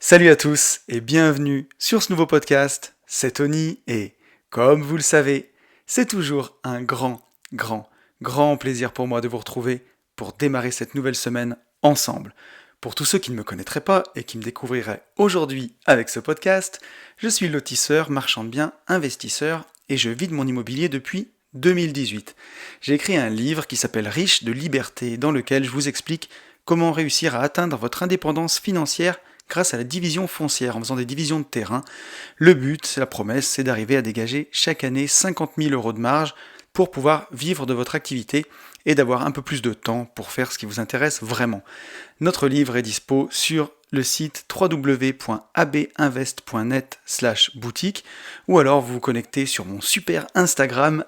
Salut à tous et bienvenue sur ce nouveau podcast, c'est Tony et comme vous le savez, c'est toujours un grand plaisir pour moi de vous retrouver pour démarrer cette nouvelle semaine ensemble. Pour tous ceux qui ne me connaîtraient pas et qui me découvriraient aujourd'hui avec ce podcast, je suis lotisseur, marchand de biens, investisseur et je vis de mon immobilier depuis 2018. J'ai écrit un livre qui s'appelle Riche de liberté dans lequel je vous explique comment réussir à atteindre votre indépendance financière grâce à la division foncière, en faisant des divisions de terrain. Le but, la promesse, c'est d'arriver à dégager chaque année 50 000 euros de marge pour pouvoir vivre de votre activité et d'avoir un peu plus de temps pour faire ce qui vous intéresse vraiment. Notre livre est dispo sur le site www.abinvest.net/boutique ou alors vous vous connectez sur mon super Instagram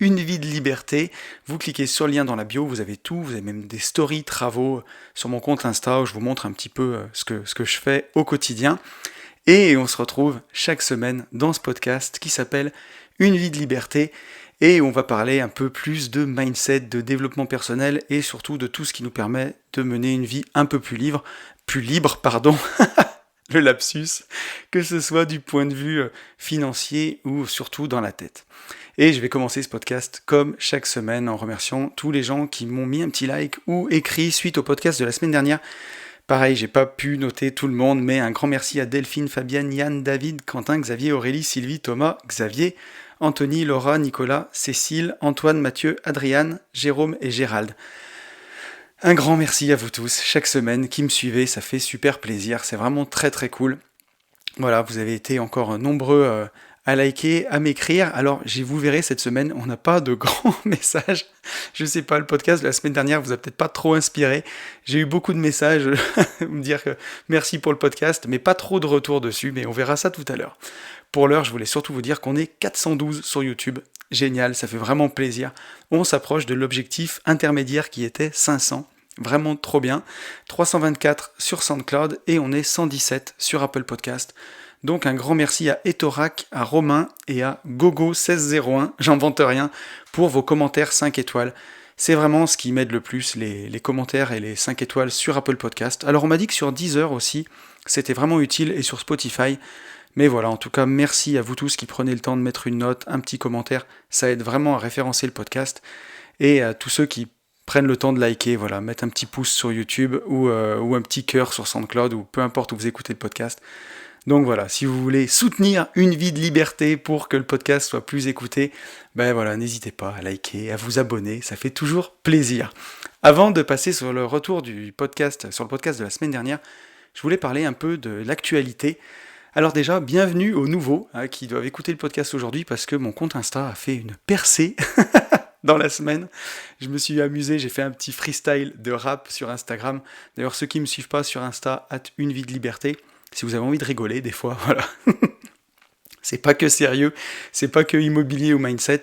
Une vie de liberté. Vous cliquez sur le lien dans la bio, vous avez tout, vous avez même des stories, travaux sur mon compte Insta où je vous montre un petit peu ce que je fais au quotidien. Et on se retrouve chaque semaine dans ce podcast qui s'appelle Une vie de liberté et on va parler un peu plus de mindset, de développement personnel et surtout de tout ce qui nous permet de mener une vie un peu plus libre, le lapsus, que ce soit du point de vue financier ou surtout dans la tête. Et je vais commencer ce podcast comme chaque semaine en remerciant tous les gens qui m'ont mis un petit like ou écrit suite au podcast de la semaine dernière. Pareil, j'ai pas pu noter tout le monde, mais un grand merci à Delphine, Fabienne, Yann, David, Quentin, Xavier, Aurélie, Sylvie, Thomas, Xavier, Anthony, Laura, Nicolas, Cécile, Antoine, Mathieu, Adriane, Jérôme et Gérald. Un grand merci à vous tous, chaque semaine qui me suivez, ça fait super plaisir, c'est vraiment très cool. Voilà, vous avez été encore nombreux à liker, à m'écrire. Alors, vous verrez, cette semaine, on n'a pas de grands messages. Je sais pas, le podcast de la semaine dernière vous a peut-être pas trop inspiré. J'ai eu beaucoup de messages, me dire que merci pour le podcast, mais pas trop de retours dessus, mais on verra ça tout à l'heure. Pour l'heure, je voulais surtout vous dire qu'on est 412 sur YouTube. Génial, ça fait vraiment plaisir. On s'approche de l'objectif intermédiaire qui était 500. Vraiment trop bien. 324 sur SoundCloud et on est 117 sur Apple Podcast. Donc un grand merci à Etorac, à Romain et à Gogo1601, j'invente rien, pour vos commentaires 5 étoiles. C'est vraiment ce qui m'aide le plus, les commentaires et les 5 étoiles sur Apple Podcast. Alors on m'a dit que sur Deezer aussi, c'était vraiment utile et sur Spotify. Mais voilà, en tout cas, merci à vous tous qui prenez le temps de mettre une note, un petit commentaire. Ça aide vraiment à référencer le podcast. Et à tous ceux qui prennent le temps de liker, voilà, mettre un petit pouce sur YouTube ou un petit cœur sur SoundCloud ou peu importe où vous écoutez le podcast. Donc voilà, si vous voulez soutenir Une vie de liberté pour que le podcast soit plus écouté, ben voilà, n'hésitez pas à liker, à vous abonner, ça fait toujours plaisir. Avant de passer sur le retour du podcast, sur le podcast de la semaine dernière, je voulais parler un peu de l'actualité. Alors déjà, bienvenue aux nouveaux qui doivent écouter le podcast aujourd'hui parce que mon compte Insta a fait une percée dans la semaine. Je me suis amusé, j'ai fait un petit freestyle de rap sur Instagram. D'ailleurs, ceux qui ne me suivent pas sur Insta, Une vie de liberté, si vous avez envie de rigoler des fois, voilà. C'est pas que sérieux, c'est pas que immobilier ou mindset.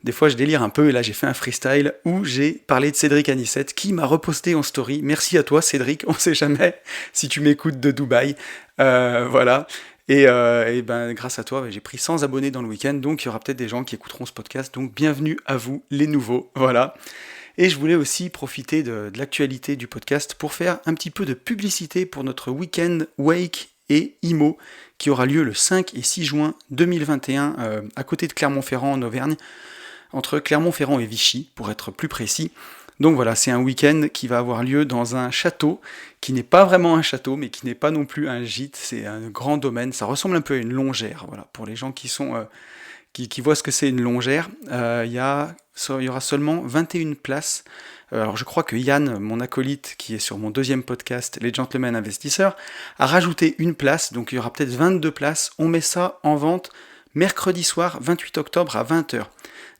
Des fois je délire un peu et là j'ai fait un freestyle où j'ai parlé de Cédric Anissette qui m'a reposté en story. Merci à toi Cédric, on sait jamais si tu m'écoutes de Dubaï. Voilà. Et ben grâce à toi, j'ai pris 100 abonnés dans le week-end, donc il y aura peut-être des gens qui écouteront ce podcast. Donc bienvenue à vous les nouveaux, voilà. Et je voulais aussi profiter de l'actualité du podcast pour faire un petit peu de publicité pour notre week-end Wake et IMO qui aura lieu le 5 et 6 juin 2021 à côté de Clermont-Ferrand en Auvergne, entre Clermont-Ferrand et Vichy pour être plus précis. Donc voilà, c'est un week-end qui va avoir lieu dans un château qui n'est pas vraiment un château mais qui n'est pas non plus un gîte, c'est un grand domaine, ça ressemble un peu à une longère, voilà, pour les gens qui sont... qui voient ce que c'est une longère, il y aura seulement 21 places. Alors je crois que Yann, mon acolyte, qui est sur mon deuxième podcast, Les Gentlemen Investisseurs, a rajouté une place, donc il y aura peut-être 22 places. On met ça en vente mercredi soir, 28 octobre à 20h.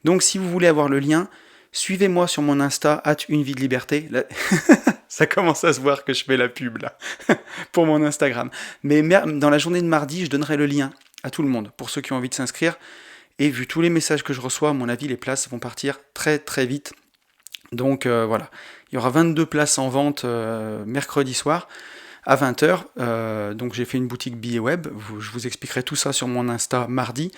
Donc si vous voulez avoir le lien, suivez-moi sur mon Insta, Une vie de liberté. Là, ça commence à se voir que je fais la pub là, pour mon Instagram. Mais dans la journée de mardi, je donnerai le lien à tout le monde, pour ceux qui ont envie de s'inscrire. Et vu tous les messages que je reçois, à mon avis, les places vont partir très vite. Donc voilà, il y aura 22 places en vente mercredi soir à 20h. Donc j'ai fait une boutique billets web, je vous expliquerai tout ça sur mon Insta mardi.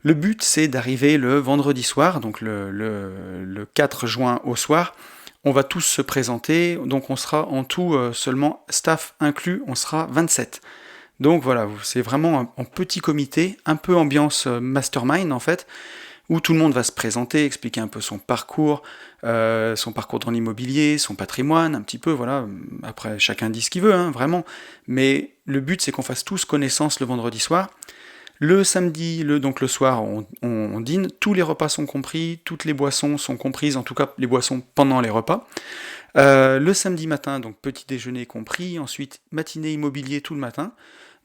Le but c'est d'arriver le vendredi soir, donc le 4 juin au soir, on va tous se présenter, donc on sera en tout, seulement staff inclus, on sera 27. Donc voilà, c'est vraiment en petit comité, un peu ambiance mastermind en fait, où tout le monde va se présenter, expliquer un peu son parcours dans l'immobilier, son patrimoine, un petit peu, voilà. Après, chacun dit ce qu'il veut, hein, vraiment. Mais le but, c'est qu'on fasse tous connaissance le vendredi soir. Le samedi, donc le soir, on dîne, tous les repas sont compris, toutes les boissons sont comprises, en tout cas les boissons pendant les repas. Le samedi matin, donc petit déjeuner compris, ensuite matinée immobilier tout le matin.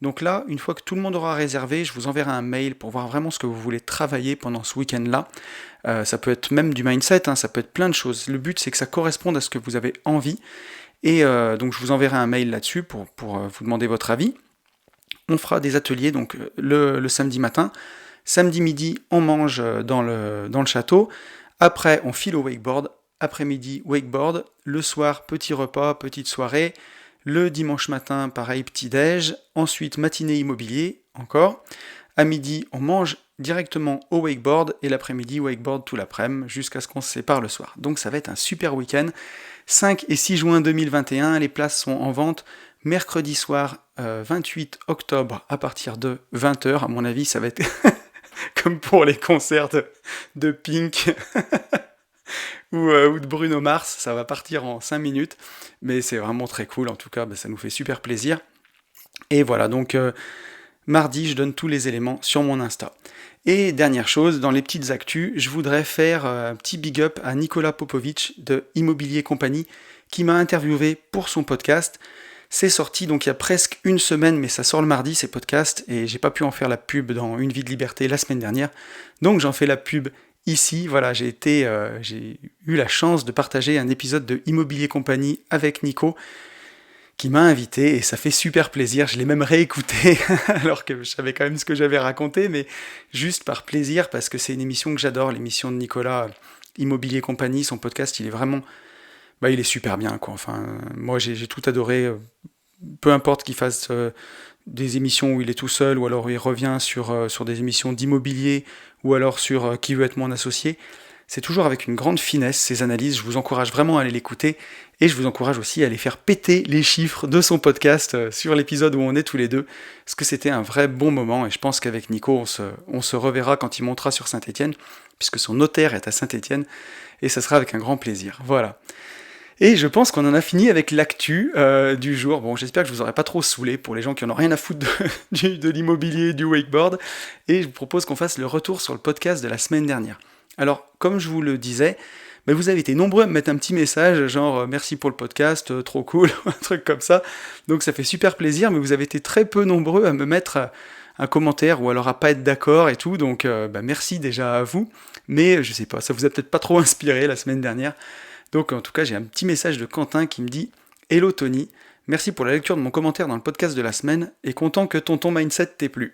Donc là, une fois que tout le monde aura réservé, je vous enverrai un mail pour voir vraiment ce que vous voulez travailler pendant ce week-end-là. Ça peut être même du mindset, hein, ça peut être plein de choses. Le but, c'est que ça corresponde à ce que vous avez envie. Et donc je vous enverrai un mail là-dessus pour vous demander votre avis. On fera des ateliers donc le samedi matin. Samedi midi, on mange dans le château. Après, on file au wakeboard. Après-midi, wakeboard. Le soir, petit repas, petite soirée. Le dimanche matin, pareil, petit-déj. Ensuite, matinée immobilier, encore. À midi, on mange directement au wakeboard. Et l'après-midi, wakeboard tout l'après-midi, jusqu'à ce qu'on se sépare le soir. Donc ça va être un super week-end. 5 et 6 juin 2021, les places sont en vente. Mercredi soir, 28 octobre, à partir de 20h. À mon avis, ça va être comme pour les concerts de Pink ou de Bruno Mars. Ça va partir en 5 minutes. Mais c'est vraiment très cool. En tout cas, ça nous fait super plaisir. Et voilà, donc mardi, je donne tous les éléments sur mon Insta. Et dernière chose, dans les petites actus, je voudrais faire un petit big up à Nicolas Popovic de Immobilier Compagnie qui m'a interviewé pour son podcast. C'est sorti donc il y a presque une semaine, mais ça sort le mardi ces podcasts, et j'ai pas pu en faire la pub dans Une vie de liberté la semaine dernière, donc j'en fais la pub ici. Voilà, j'ai eu la chance de partager un épisode de Immobilier Compagnie avec Nico, qui m'a invité, et ça fait super plaisir. Je l'ai même réécouté, alors que je savais quand même ce que j'avais raconté, mais juste par plaisir, parce que c'est une émission que j'adore, l'émission de Nicolas, Immobilier Compagnie. Son podcast, il est vraiment... il est super bien, quoi. Enfin, moi, j'ai tout adoré. Peu importe qu'il fasse des émissions où il est tout seul, ou alors il revient sur des émissions d'immobilier, ou alors sur Qui veut être mon associé. C'est toujours avec une grande finesse, ces analyses. Je vous encourage vraiment à aller l'écouter, et je vous encourage aussi à aller faire péter les chiffres de son podcast sur l'épisode où on est tous les deux, parce que c'était un vrai bon moment, et je pense qu'avec Nico, on se reverra quand il montera sur Saint-Étienne, puisque son notaire est à Saint-Étienne, et ça sera avec un grand plaisir. Voilà. Et je pense qu'on en a fini avec l'actu du jour. Bon, j'espère que je vous aurai pas trop saoulé pour les gens qui en ont rien à foutre de l'immobilier, du wakeboard. Et je vous propose qu'on fasse le retour sur le podcast de la semaine dernière. Alors, comme je vous le disais, vous avez été nombreux à me mettre un petit message, genre merci pour le podcast, trop cool, un truc comme ça. Donc ça fait super plaisir, mais vous avez été très peu nombreux à me mettre un commentaire ou alors à pas être d'accord et tout. Donc merci déjà à vous. Mais je sais pas, ça vous a peut-être pas trop inspiré la semaine dernière. Donc en tout cas, j'ai un petit message de Quentin qui me dit « Hello Tony, merci pour la lecture de mon commentaire dans le podcast de la semaine et content que Tonton Mindset t'ait plu. »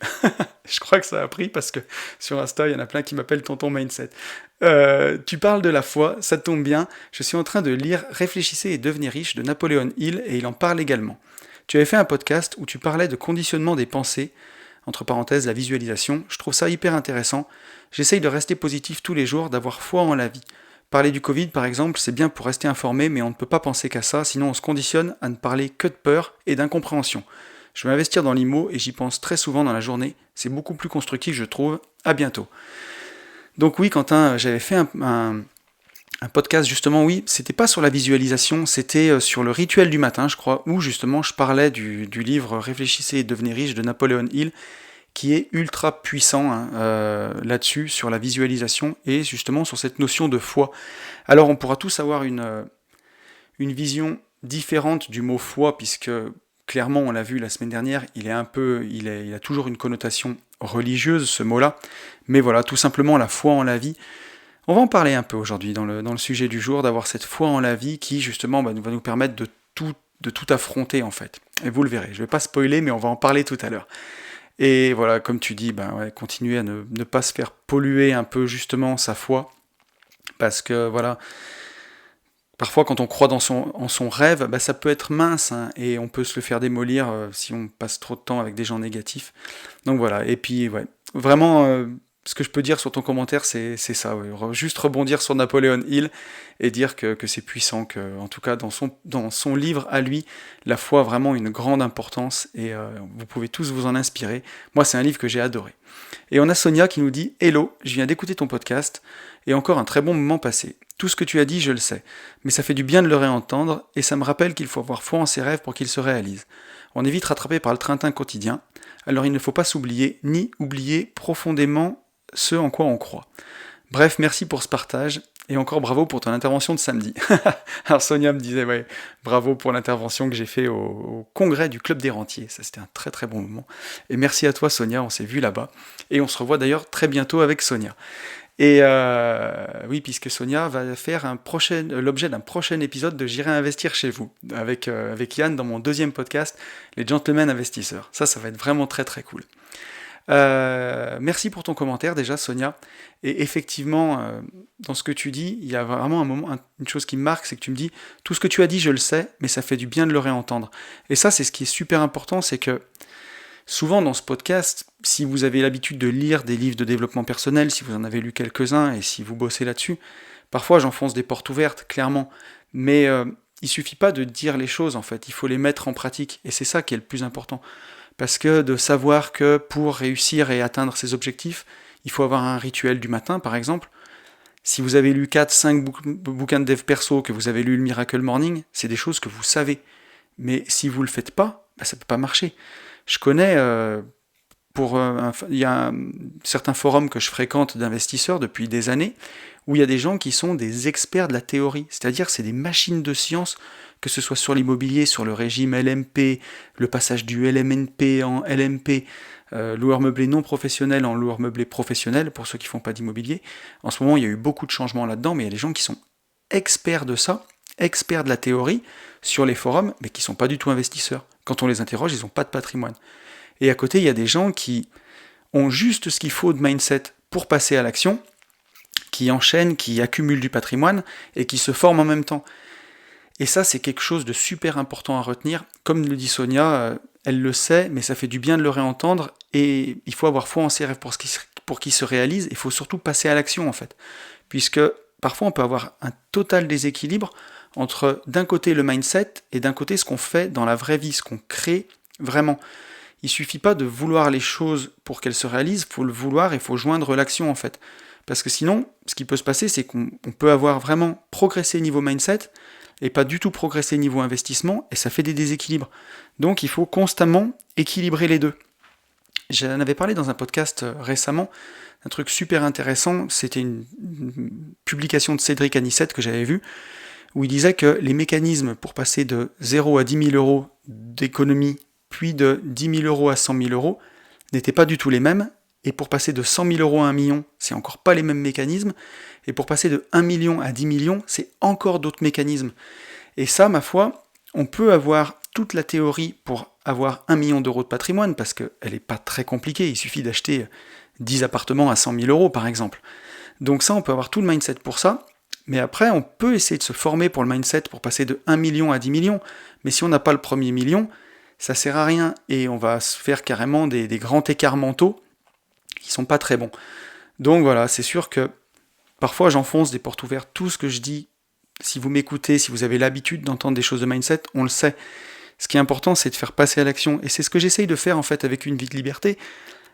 Je crois que ça a pris parce que sur Insta, il y en a plein qui m'appellent Tonton Mindset. Tu parles de la foi, ça tombe bien, je suis en train de lire « Réfléchissez et devenez riche » de Napoléon Hill et il en parle également. Tu avais fait un podcast où tu parlais de conditionnement des pensées, entre parenthèses la visualisation, je trouve ça hyper intéressant. J'essaye de rester positif tous les jours, d'avoir foi en la vie. Parler du Covid, par exemple, c'est bien pour rester informé, mais on ne peut pas penser qu'à ça, sinon on se conditionne à ne parler que de peur et d'incompréhension. Je vais investir dans l'IMO et j'y pense très souvent dans la journée. C'est beaucoup plus constructif, je trouve. À bientôt. Donc oui, Quentin, j'avais fait un podcast, justement, oui, c'était pas sur la visualisation, c'était sur le rituel du matin, je crois, où justement je parlais du livre « Réfléchissez et devenez riche » de Napoléon Hill, qui est ultra puissant là-dessus, sur la visualisation, et justement sur cette notion de foi. Alors on pourra tous avoir une vision différente du mot foi, puisque clairement, on l'a vu la semaine dernière, il a toujours une connotation religieuse, ce mot-là, mais voilà, tout simplement la foi en la vie. On va en parler un peu aujourd'hui dans le sujet du jour, d'avoir cette foi en la vie qui justement va nous permettre de tout affronter en fait. Et vous le verrez, je ne vais pas spoiler, mais on va en parler tout à l'heure. Et voilà, comme tu dis, continuer à ne pas se faire polluer un peu justement sa foi, parce que voilà, parfois quand on croit en son rêve, ça peut être mince, hein, et on peut se le faire démolir si on passe trop de temps avec des gens négatifs. Donc voilà, et puis ouais, vraiment ce que je peux dire sur ton commentaire, c'est ça. Ouais. Juste rebondir sur Napoléon Hill et dire que c'est puissant, que, en tout cas dans son livre à lui, la foi a vraiment une grande importance et vous pouvez tous vous en inspirer. Moi, c'est un livre que j'ai adoré. Et on a Sonia qui nous dit « Hello, je viens d'écouter ton podcast et encore un très bon moment passé. Tout ce que tu as dit, je le sais, mais ça fait du bien de le réentendre et ça me rappelle qu'il faut avoir foi en ses rêves pour qu'ils se réalisent. On est vite rattrapé par le train-train quotidien, alors il ne faut pas s'oublier ni oublier profondément ce en quoi on croit. Bref, merci pour ce partage, et encore bravo pour ton intervention de samedi. » Alors Sonia me disait, ouais, bravo pour l'intervention que j'ai fait au congrès du Club des Rentiers, ça c'était un très très bon moment. Et merci à toi Sonia, on s'est vu là-bas, et on se revoit d'ailleurs très bientôt avec Sonia. Et oui, puisque Sonia va faire l'objet d'un prochain épisode de J'irai investir chez vous, avec Yann dans mon deuxième podcast, Les Gentlemen Investisseurs. Ça va être vraiment très très cool. Merci pour ton commentaire déjà Sonia, et effectivement dans ce que tu dis, il y a vraiment une chose qui me marque, c'est que tu me dis tout ce que tu as dit je le sais, mais ça fait du bien de le réentendre, et ça c'est ce qui est super important, c'est que souvent dans ce podcast, si vous avez l'habitude de lire des livres de développement personnel, si vous en avez lu quelques-uns et si vous bossez là-dessus, parfois j'enfonce des portes ouvertes clairement, mais il suffit pas de dire les choses en fait, il faut les mettre en pratique, et c'est ça qui est le plus important. Parce que de savoir que pour réussir et atteindre ses objectifs, il faut avoir un rituel du matin, par exemple. Si vous avez lu 4-5 bouquins de dev perso, que vous avez lu le Miracle Morning, c'est des choses que vous savez. Mais si vous le faites pas, ça peut pas marcher. Je connais, il y a certains forums que je fréquente d'investisseurs depuis des années, où il y a des gens qui sont des experts de la théorie, c'est-à-dire c'est des machines de science, que ce soit sur l'immobilier, sur le régime LMP, le passage du LMNP en LMP, loueur meublé non professionnel en loueur meublé professionnel, pour ceux qui ne font pas d'immobilier. En ce moment, il y a eu beaucoup de changements là-dedans, mais il y a des gens qui sont experts de ça, experts de la théorie, sur les forums, mais qui ne sont pas du tout investisseurs. Quand on les interroge, ils n'ont pas de patrimoine. Et à côté, il y a des gens qui ont juste ce qu'il faut de mindset pour passer à l'action, qui enchaînent, qui accumulent du patrimoine, et qui se forment en même temps. Et ça, c'est quelque chose de super important à retenir. Comme le dit Sonia, elle le sait, mais ça fait du bien de le réentendre, et il faut avoir foi en ses rêves pour qu'ils se réalisent, il faut surtout passer à l'action, en fait. Puisque parfois, on peut avoir un total déséquilibre entre, d'un côté, le mindset, et d'un côté, ce qu'on fait dans la vraie vie, ce qu'on crée vraiment. Il suffit pas de vouloir les choses pour qu'elles se réalisent, il faut le vouloir et il faut joindre l'action, en fait. Parce que sinon, ce qui peut se passer, c'est qu'on peut avoir vraiment progressé niveau mindset, et pas du tout progresser niveau investissement, et ça fait des déséquilibres. Donc il faut constamment équilibrer les deux. J'en avais parlé dans un podcast récemment, un truc super intéressant, c'était une publication de Cédric Anissette que j'avais vue, où il disait que les mécanismes pour passer de 0 à 10 000 euros d'économie, puis de 10 000 euros à 100 000 euros, n'étaient pas du tout les mêmes, et pour passer de 100 000 euros à 1 million, c'est encore pas les mêmes mécanismes, et pour passer de 1 million à 10 millions, c'est encore d'autres mécanismes. Et ça, ma foi, on peut avoir toute la théorie pour avoir 1 million d'euros de patrimoine, parce qu'elle n'est pas très compliquée, il suffit d'acheter 10 appartements à 100 000 euros, par exemple. Donc ça, on peut avoir tout le mindset pour ça, mais après, on peut essayer de se former pour le mindset pour passer de 1 million à 10 millions, mais si on n'a pas le premier million, ça sert à rien, et on va se faire carrément des grands écarts mentaux qui sont pas très bons. Donc voilà, c'est sûr que parfois j'enfonce des portes ouvertes. Tout ce que je dis, si vous m'écoutez, si vous avez l'habitude d'entendre des choses de mindset, on le sait. Ce qui est important, c'est de faire passer à l'action. Et c'est ce que j'essaye de faire en fait avec Une vie de liberté.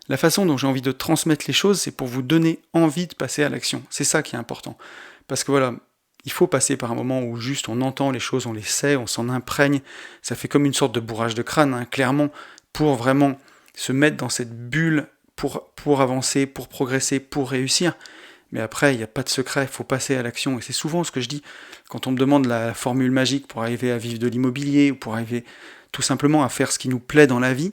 La façon dont j'ai envie de transmettre les choses, c'est pour vous donner envie de passer à l'action. C'est ça qui est important. Parce que voilà, il faut passer par un moment où juste on entend les choses, on les sait, on s'en imprègne. Ça fait comme une sorte de bourrage de crâne, hein, clairement, pour vraiment se mettre dans cette bulle pour avancer, pour progresser, pour réussir. Mais après, il n'y a pas de secret, il faut passer à l'action. Et c'est souvent ce que je dis quand on me demande la formule magique pour arriver à vivre de l'immobilier, ou pour arriver tout simplement à faire ce qui nous plaît dans la vie,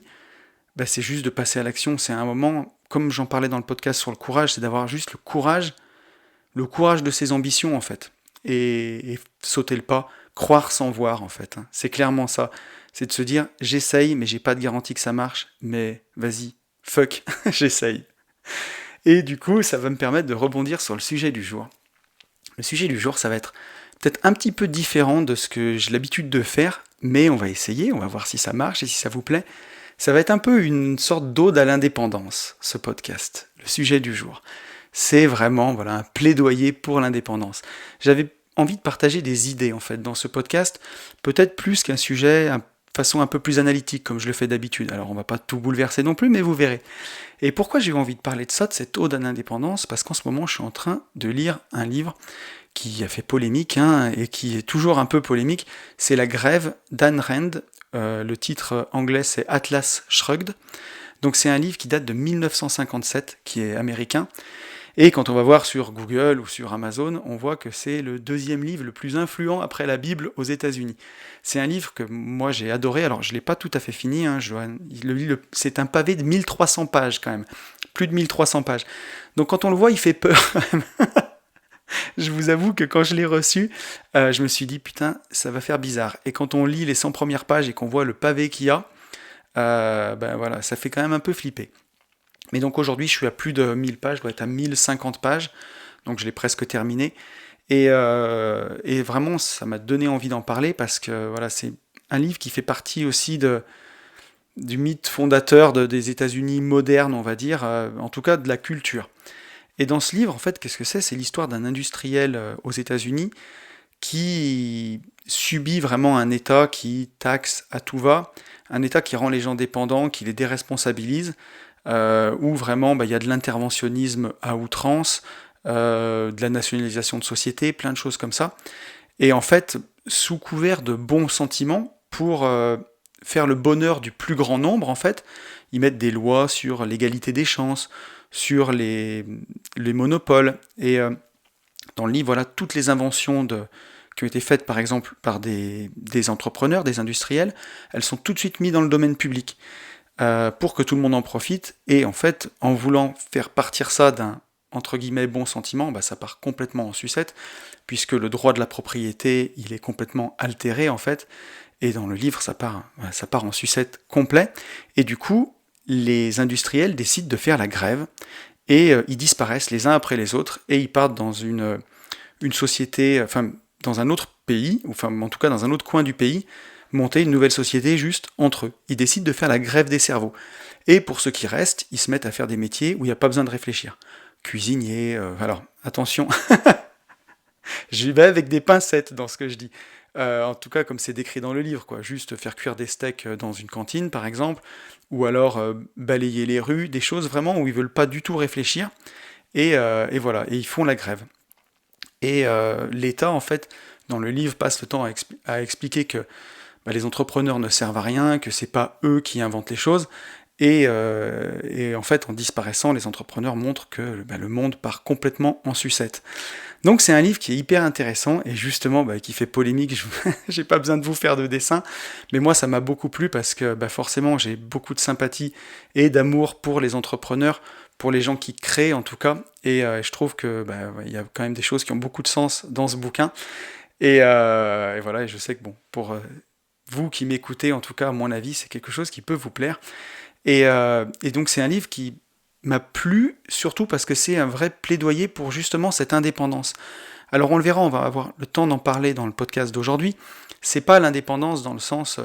c'est juste de passer à l'action. C'est un moment, comme j'en parlais dans le podcast sur le courage, c'est d'avoir juste le courage de ses ambitions en fait. Et sauter le pas, croire sans voir en fait. C'est clairement ça. C'est de se dire, j'essaye, mais j'ai pas de garantie que ça marche, mais vas-y, fuck, j'essaye. Et du coup, ça va me permettre de rebondir sur le sujet du jour. Le sujet du jour, ça va être peut-être un petit peu différent de ce que j'ai l'habitude de faire, mais on va essayer, on va voir si ça marche et si ça vous plaît. Ça va être un peu une sorte d'ode à l'indépendance, ce podcast, le sujet du jour. C'est vraiment un plaidoyer pour l'indépendance. J'avais envie de partager des idées en fait dans ce podcast, peut-être plus qu'un sujet de façon un peu plus analytique comme je le fais d'habitude. Alors on va pas tout bouleverser non plus, mais vous verrez. Et pourquoi j'ai eu envie de parler de ça, de cette ode à l'indépendance? Parce qu'en ce moment je suis en train de lire un livre qui a fait polémique et qui est toujours un peu polémique. C'est La Grève d'Ayn Rand. Le titre anglais c'est Atlas Shrugged. Donc c'est un livre qui date de 1957, qui est américain. Et quand on va voir sur Google ou sur Amazon, on voit que c'est le deuxième livre le plus influent après la Bible aux États-Unis. C'est un livre que moi j'ai adoré. Alors je ne l'ai pas tout à fait fini. C'est un pavé de 1300 pages quand même. Plus de 1300 pages. Donc quand on le voit, il fait peur quand même. Je vous avoue que quand je l'ai reçu, je me suis dit putain, ça va faire bizarre. Et quand on lit les 100 premières pages et qu'on voit le pavé qu'il y a, ça fait quand même un peu flipper. Mais donc aujourd'hui, je suis à plus de 1000 pages, je dois être à 1050 pages, donc je l'ai presque terminé. Et vraiment, ça m'a donné envie d'en parler parce que c'est un livre qui fait partie aussi du mythe fondateur des États-Unis modernes, on va dire, en tout cas de la culture. Et dans ce livre, en fait, qu'est-ce que c'est? C'est l'histoire d'un industriel aux États-Unis qui subit vraiment un État qui taxe à tout va, un État qui rend les gens dépendants, qui les déresponsabilise, où vraiment il y a de l'interventionnisme à outrance, de la nationalisation de sociétés, plein de choses comme ça. Et en fait, sous couvert de bons sentiments, pour faire le bonheur du plus grand nombre, en fait, ils mettent des lois sur l'égalité des chances, sur les monopoles. Et dans le livre, toutes les inventions qui ont été faites, par exemple, par des entrepreneurs, des industriels, elles sont tout de suite mises dans le domaine public. Pour que tout le monde en profite, et en fait, en voulant faire partir ça d'un entre guillemets bon sentiment, ça part complètement en sucette, puisque le droit de la propriété, il est complètement altéré en fait, et dans le livre, ça part en sucette complet, et du coup, les industriels décident de faire la grève, et ils disparaissent les uns après les autres, et ils partent dans une société, dans un autre pays, en tout cas dans un autre coin du pays, monter une nouvelle société juste entre eux. Ils décident de faire la grève des cerveaux. Et pour ceux qui restent, ils se mettent à faire des métiers où il n'y a pas besoin de réfléchir. Cuisinier, alors attention, j'y vais avec des pincettes dans ce que je dis. En tout cas, comme c'est décrit dans le livre, juste faire cuire des steaks dans une cantine, par exemple, ou alors balayer les rues, des choses vraiment où ils veulent pas du tout réfléchir. Et voilà, et ils font la grève. Et l'État, en fait, dans le livre, passe le temps à expliquer que les entrepreneurs ne servent à rien, que c'est pas eux qui inventent les choses, et en fait, en disparaissant, les entrepreneurs montrent que le monde part complètement en sucette. Donc c'est un livre qui est hyper intéressant, et justement, qui fait polémique, j'ai pas besoin de vous faire de dessin, mais moi ça m'a beaucoup plu, parce que forcément j'ai beaucoup de sympathie et d'amour pour les entrepreneurs, pour les gens qui créent en tout cas, et je trouve que il y a quand même des choses qui ont beaucoup de sens dans ce bouquin, et voilà, et je sais que pour vous qui m'écoutez, en tout cas, à mon avis, c'est quelque chose qui peut vous plaire. Et donc, c'est un livre qui m'a plu, surtout parce que c'est un vrai plaidoyer pour justement cette indépendance. Alors, on le verra, on va avoir le temps d'en parler dans le podcast d'aujourd'hui. C'est pas l'indépendance dans le sens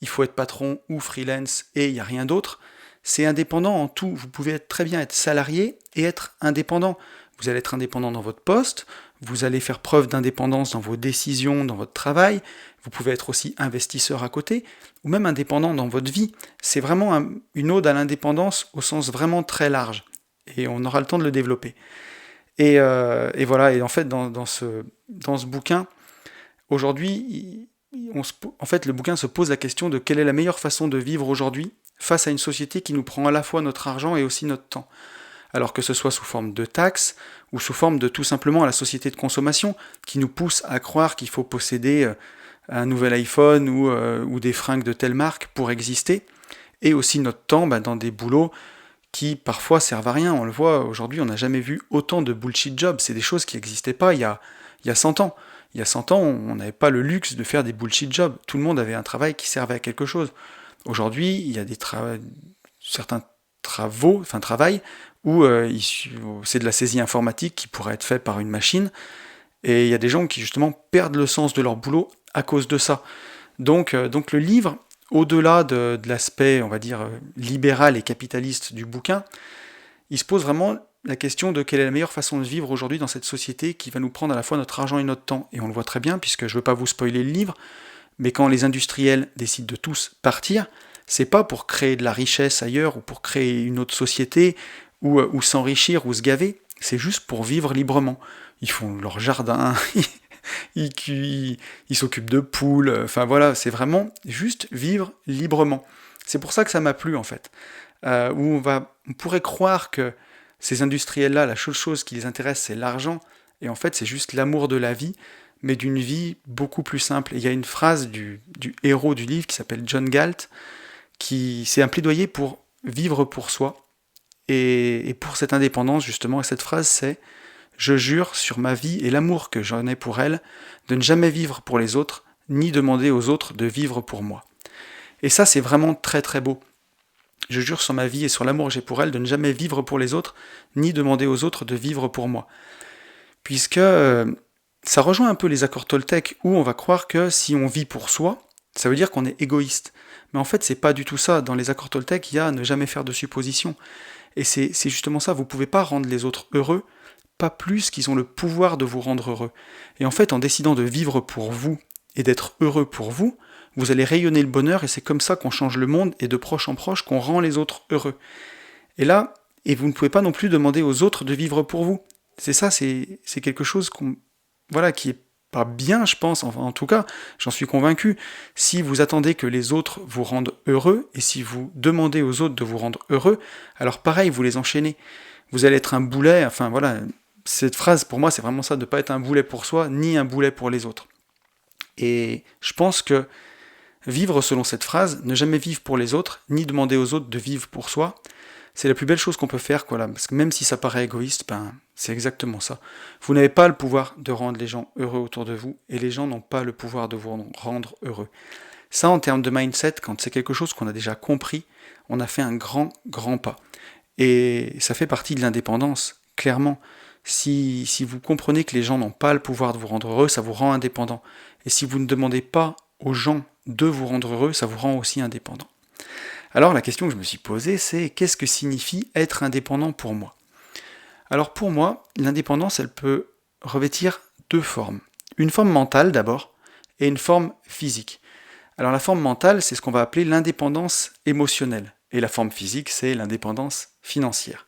il faut être patron ou freelance et il n'y a rien d'autre. C'est indépendant en tout. Vous pouvez très bien être salarié et être indépendant. Vous allez être indépendant dans votre poste, vous allez faire preuve d'indépendance dans vos décisions, dans votre travail, vous pouvez être aussi investisseur à côté, ou même indépendant dans votre vie. C'est vraiment une ode à l'indépendance au sens vraiment très large, et on aura le temps de le développer. Et voilà, et en fait, dans ce bouquin, aujourd'hui, en fait, le bouquin se pose la question de quelle est la meilleure façon de vivre aujourd'hui face à une société qui nous prend à la fois notre argent et aussi notre temps. Alors que ce soit sous forme de taxes, ou sous forme de tout simplement la société de consommation, qui nous pousse à croire qu'il faut posséder un nouvel iPhone ou des fringues de telle marque pour exister, et aussi notre temps dans des boulots qui parfois servent à rien. On le voit aujourd'hui, on n'a jamais vu autant de bullshit jobs, c'est des choses qui n'existaient pas il y a 100 ans. Il y a 100 ans, on n'avait pas le luxe de faire des bullshit jobs, tout le monde avait un travail qui servait à quelque chose. Aujourd'hui, il y a certains travail où c'est de la saisie informatique qui pourrait être faite par une machine, et il y a des gens qui justement perdent le sens de leur boulot à cause de ça. Donc le livre, au-delà de l'aspect, on va dire, libéral et capitaliste du bouquin, il se pose vraiment la question de quelle est la meilleure façon de vivre aujourd'hui dans cette société qui va nous prendre à la fois notre argent et notre temps. Et on le voit très bien, puisque je ne veux pas vous spoiler le livre, mais quand les industriels décident de tous partir, c'est pas pour créer de la richesse ailleurs ou pour créer une autre société ou s'enrichir ou se gaver, c'est juste pour vivre librement. Ils font leur jardin, ils s'occupent de poules, enfin voilà, c'est vraiment juste vivre librement. C'est pour ça que ça m'a plu en fait. Où on pourrait croire que ces industriels-là, la seule chose qui les intéresse, c'est l'argent, et en fait c'est juste l'amour de la vie, mais d'une vie beaucoup plus simple. Et il y a une phrase du héros du livre qui s'appelle John Galt, qui c'est un plaidoyer pour vivre pour soi, et pour cette indépendance justement, et cette phrase c'est je jure sur ma vie et l'amour que j'en ai pour elle, de ne jamais vivre pour les autres, ni demander aux autres de vivre pour moi. Et ça, c'est vraiment très très beau. Je jure sur ma vie et sur l'amour que j'ai pour elle, de ne jamais vivre pour les autres, ni demander aux autres de vivre pour moi. Puisque ça rejoint un peu les accords Toltec, où on va croire que si on vit pour soi, ça veut dire qu'on est égoïste. Mais en fait, c'est pas du tout ça. Dans les accords Toltec, il y a ne jamais faire de suppositions. Et c'est justement ça, vous pouvez pas rendre les autres heureux, pas plus qu'ils ont le pouvoir de vous rendre heureux. Et en fait, en décidant de vivre pour vous et d'être heureux pour vous, vous allez rayonner le bonheur et c'est comme ça qu'on change le monde et de proche en proche qu'on rend les autres heureux. Et là, et vous ne pouvez pas non plus demander aux autres de vivre pour vous. C'est ça, c'est quelque chose qui est pas bien, je pense, enfin, en tout cas, j'en suis convaincu. Si vous attendez que les autres vous rendent heureux, et si vous demandez aux autres de vous rendre heureux, alors pareil, vous les enchaînez. Vous allez être un boulet, enfin voilà, cette phrase, pour moi, c'est vraiment ça, de ne pas être un boulet pour soi, ni un boulet pour les autres. Et je pense que vivre selon cette phrase, ne jamais vivre pour les autres, ni demander aux autres de vivre pour soi, c'est la plus belle chose qu'on peut faire, quoi, là. Parce que même si ça paraît égoïste, c'est exactement ça. Vous n'avez pas le pouvoir de rendre les gens heureux autour de vous, et les gens n'ont pas le pouvoir de vous rendre heureux. Ça, en termes de mindset, quand c'est quelque chose qu'on a déjà compris, on a fait un grand, grand pas. Et ça fait partie de l'indépendance, clairement. Si vous comprenez que les gens n'ont pas le pouvoir de vous rendre heureux, ça vous rend indépendant. Et si vous ne demandez pas aux gens de vous rendre heureux, ça vous rend aussi indépendant. Alors la question que je me suis posée, c'est qu'est-ce que signifie être indépendant pour moi ? Alors pour moi, l'indépendance, elle peut revêtir deux formes. Une forme mentale d'abord, et une forme physique. Alors la forme mentale, c'est ce qu'on va appeler l'indépendance émotionnelle. Et la forme physique, c'est l'indépendance financière.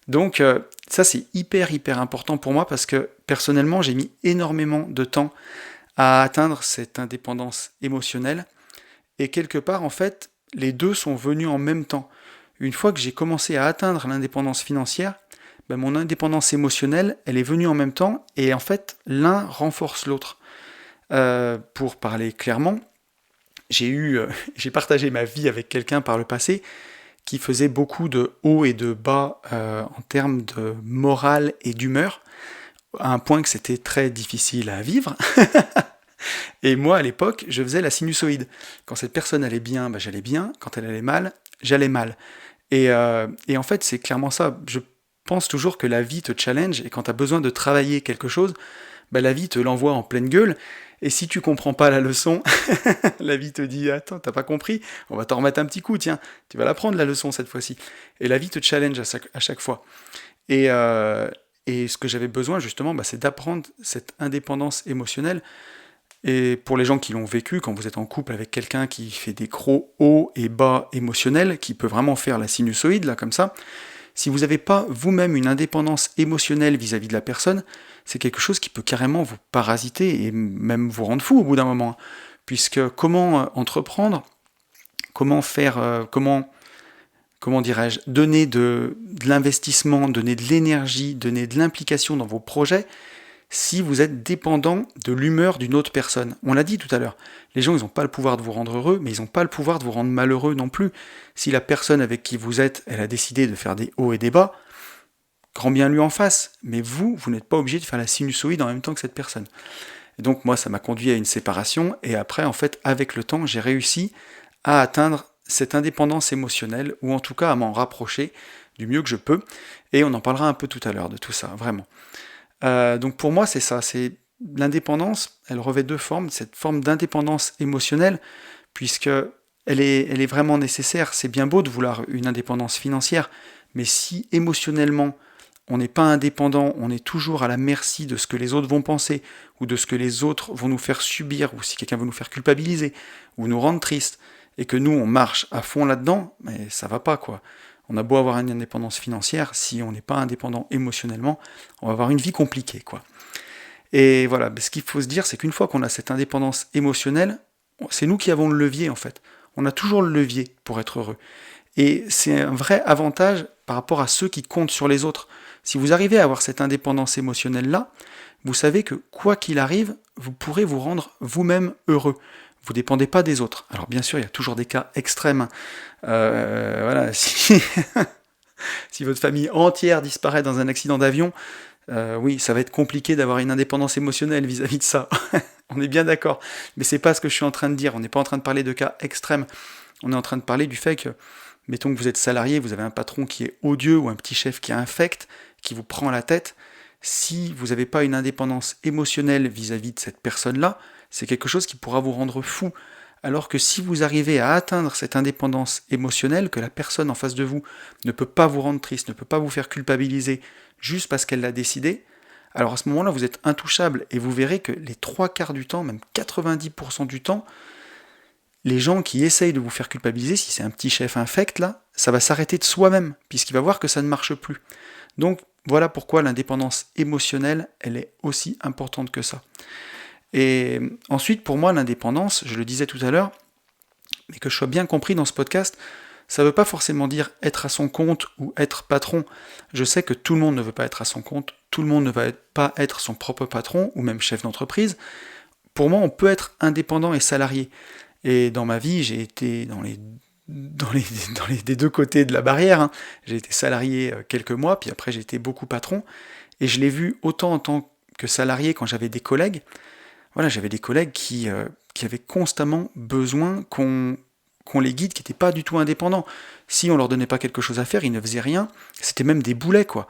Donc ça, c'est hyper important pour moi parce que personnellement, j'ai mis énormément de temps à atteindre cette indépendance émotionnelle. Et quelque part, en fait, les deux sont venus en même temps. Une fois que j'ai commencé à atteindre l'indépendance financière, mon indépendance émotionnelle, elle est venue en même temps, et en fait, l'un renforce l'autre. Pour parler clairement, j'ai partagé ma vie avec quelqu'un par le passé qui faisait beaucoup de hauts et de bas en termes de morale et d'humeur, à un point que c'était très difficile à vivre. Et moi, à l'époque, je faisais la sinusoïde. Quand cette personne allait bien, j'allais bien. Quand elle allait mal, j'allais mal. Et en fait, c'est clairement ça. Je pense toujours que la vie te challenge, et quand tu as besoin de travailler quelque chose, la vie te l'envoie en pleine gueule. Et si tu comprends pas la leçon, la vie te dit « Attends, t'as pas compris ? On va t'en remettre un petit coup, tiens, tu vas l'apprendre la leçon cette fois-ci. » Et la vie te challenge à chaque fois. Et ce que j'avais besoin, justement, c'est d'apprendre cette indépendance émotionnelle. Et pour les gens qui l'ont vécu, quand vous êtes en couple avec quelqu'un qui fait des gros hauts et bas émotionnels, qui peut vraiment faire la sinusoïde, là, comme ça, si vous n'avez pas vous-même une indépendance émotionnelle vis-à-vis de la personne, c'est quelque chose qui peut carrément vous parasiter et même vous rendre fou au bout d'un moment. Puisque comment entreprendre, comment faire, comment dirais-je, donner de l'investissement, donner de l'énergie, donner de l'implication dans vos projets, si vous êtes dépendant de l'humeur d'une autre personne. On l'a dit tout à l'heure, les gens, ils n'ont pas le pouvoir de vous rendre heureux, mais ils n'ont pas le pouvoir de vous rendre malheureux non plus. Si la personne avec qui vous êtes, elle a décidé de faire des hauts et des bas, grand bien lui en face, mais vous n'êtes pas obligé de faire la sinusoïde en même temps que cette personne. Et donc moi, ça m'a conduit à une séparation, et après, en fait, avec le temps, j'ai réussi à atteindre cette indépendance émotionnelle, ou en tout cas à m'en rapprocher du mieux que je peux, et on en parlera un peu tout à l'heure de tout ça, vraiment. Donc pour moi, c'est ça, c'est l'indépendance, elle revêt deux formes, cette forme d'indépendance émotionnelle, puisque elle est vraiment nécessaire. C'est bien beau de vouloir une indépendance financière, mais si émotionnellement, on n'est pas indépendant, on est toujours à la merci de ce que les autres vont penser, ou de ce que les autres vont nous faire subir, ou si quelqu'un veut nous faire culpabiliser, ou nous rendre tristes, et que nous, on marche à fond là-dedans, mais ça va pas, quoi. On a beau avoir une indépendance financière, si on n'est pas indépendant émotionnellement, on va avoir une vie compliquée, quoi. Et voilà, ce qu'il faut se dire, c'est qu'une fois qu'on a cette indépendance émotionnelle, c'est nous qui avons le levier, en fait. On a toujours le levier pour être heureux. Et c'est un vrai avantage par rapport à ceux qui comptent sur les autres. Si vous arrivez à avoir cette indépendance émotionnelle-là, vous savez que quoi qu'il arrive, vous pourrez vous rendre vous-même heureux. Vous ne dépendez pas des autres. Alors bien sûr, il y a toujours des cas extrêmes. Voilà, si, si votre famille entière disparaît dans un accident d'avion, oui, ça va être compliqué d'avoir une indépendance émotionnelle vis-à-vis de ça. On est bien d'accord. Mais c'est pas ce que je suis en train de dire. On n'est pas en train de parler de cas extrêmes. On est en train de parler du fait que, mettons que vous êtes salarié, vous avez un patron qui est odieux ou un petit chef qui est infect, qui vous prend la tête. Si vous n'avez pas une indépendance émotionnelle vis-à-vis de cette personne-là, c'est quelque chose qui pourra vous rendre fou. Alors que si vous arrivez à atteindre cette indépendance émotionnelle, que la personne en face de vous ne peut pas vous rendre triste, ne peut pas vous faire culpabiliser juste parce qu'elle l'a décidé, alors à ce moment-là, vous êtes intouchable et vous verrez que les 3/4 du temps, même 90% du temps, les gens qui essayent de vous faire culpabiliser, si c'est un petit chef infect là, ça va s'arrêter de soi-même, puisqu'il va voir que ça ne marche plus. Donc voilà pourquoi l'indépendance émotionnelle, elle est aussi importante que ça. Et ensuite, pour moi, l'indépendance, je le disais tout à l'heure, mais que je sois bien compris dans ce podcast, ça ne veut pas forcément dire être à son compte ou être patron. Je sais que tout le monde ne veut pas être à son compte, tout le monde ne va pas être son propre patron ou même chef d'entreprise. Pour moi, on peut être indépendant et salarié. Et dans ma vie, j'ai été des deux côtés de la barrière, hein. J'ai été salarié quelques mois, puis après j'ai été beaucoup patron. Et je l'ai vu autant en tant que salarié quand j'avais des collègues. Voilà, j'avais des collègues qui avaient constamment besoin qu'on les guide, qui n'étaient pas du tout indépendants. Si on leur donnait pas quelque chose à faire, ils ne faisaient rien. C'était même des boulets, quoi.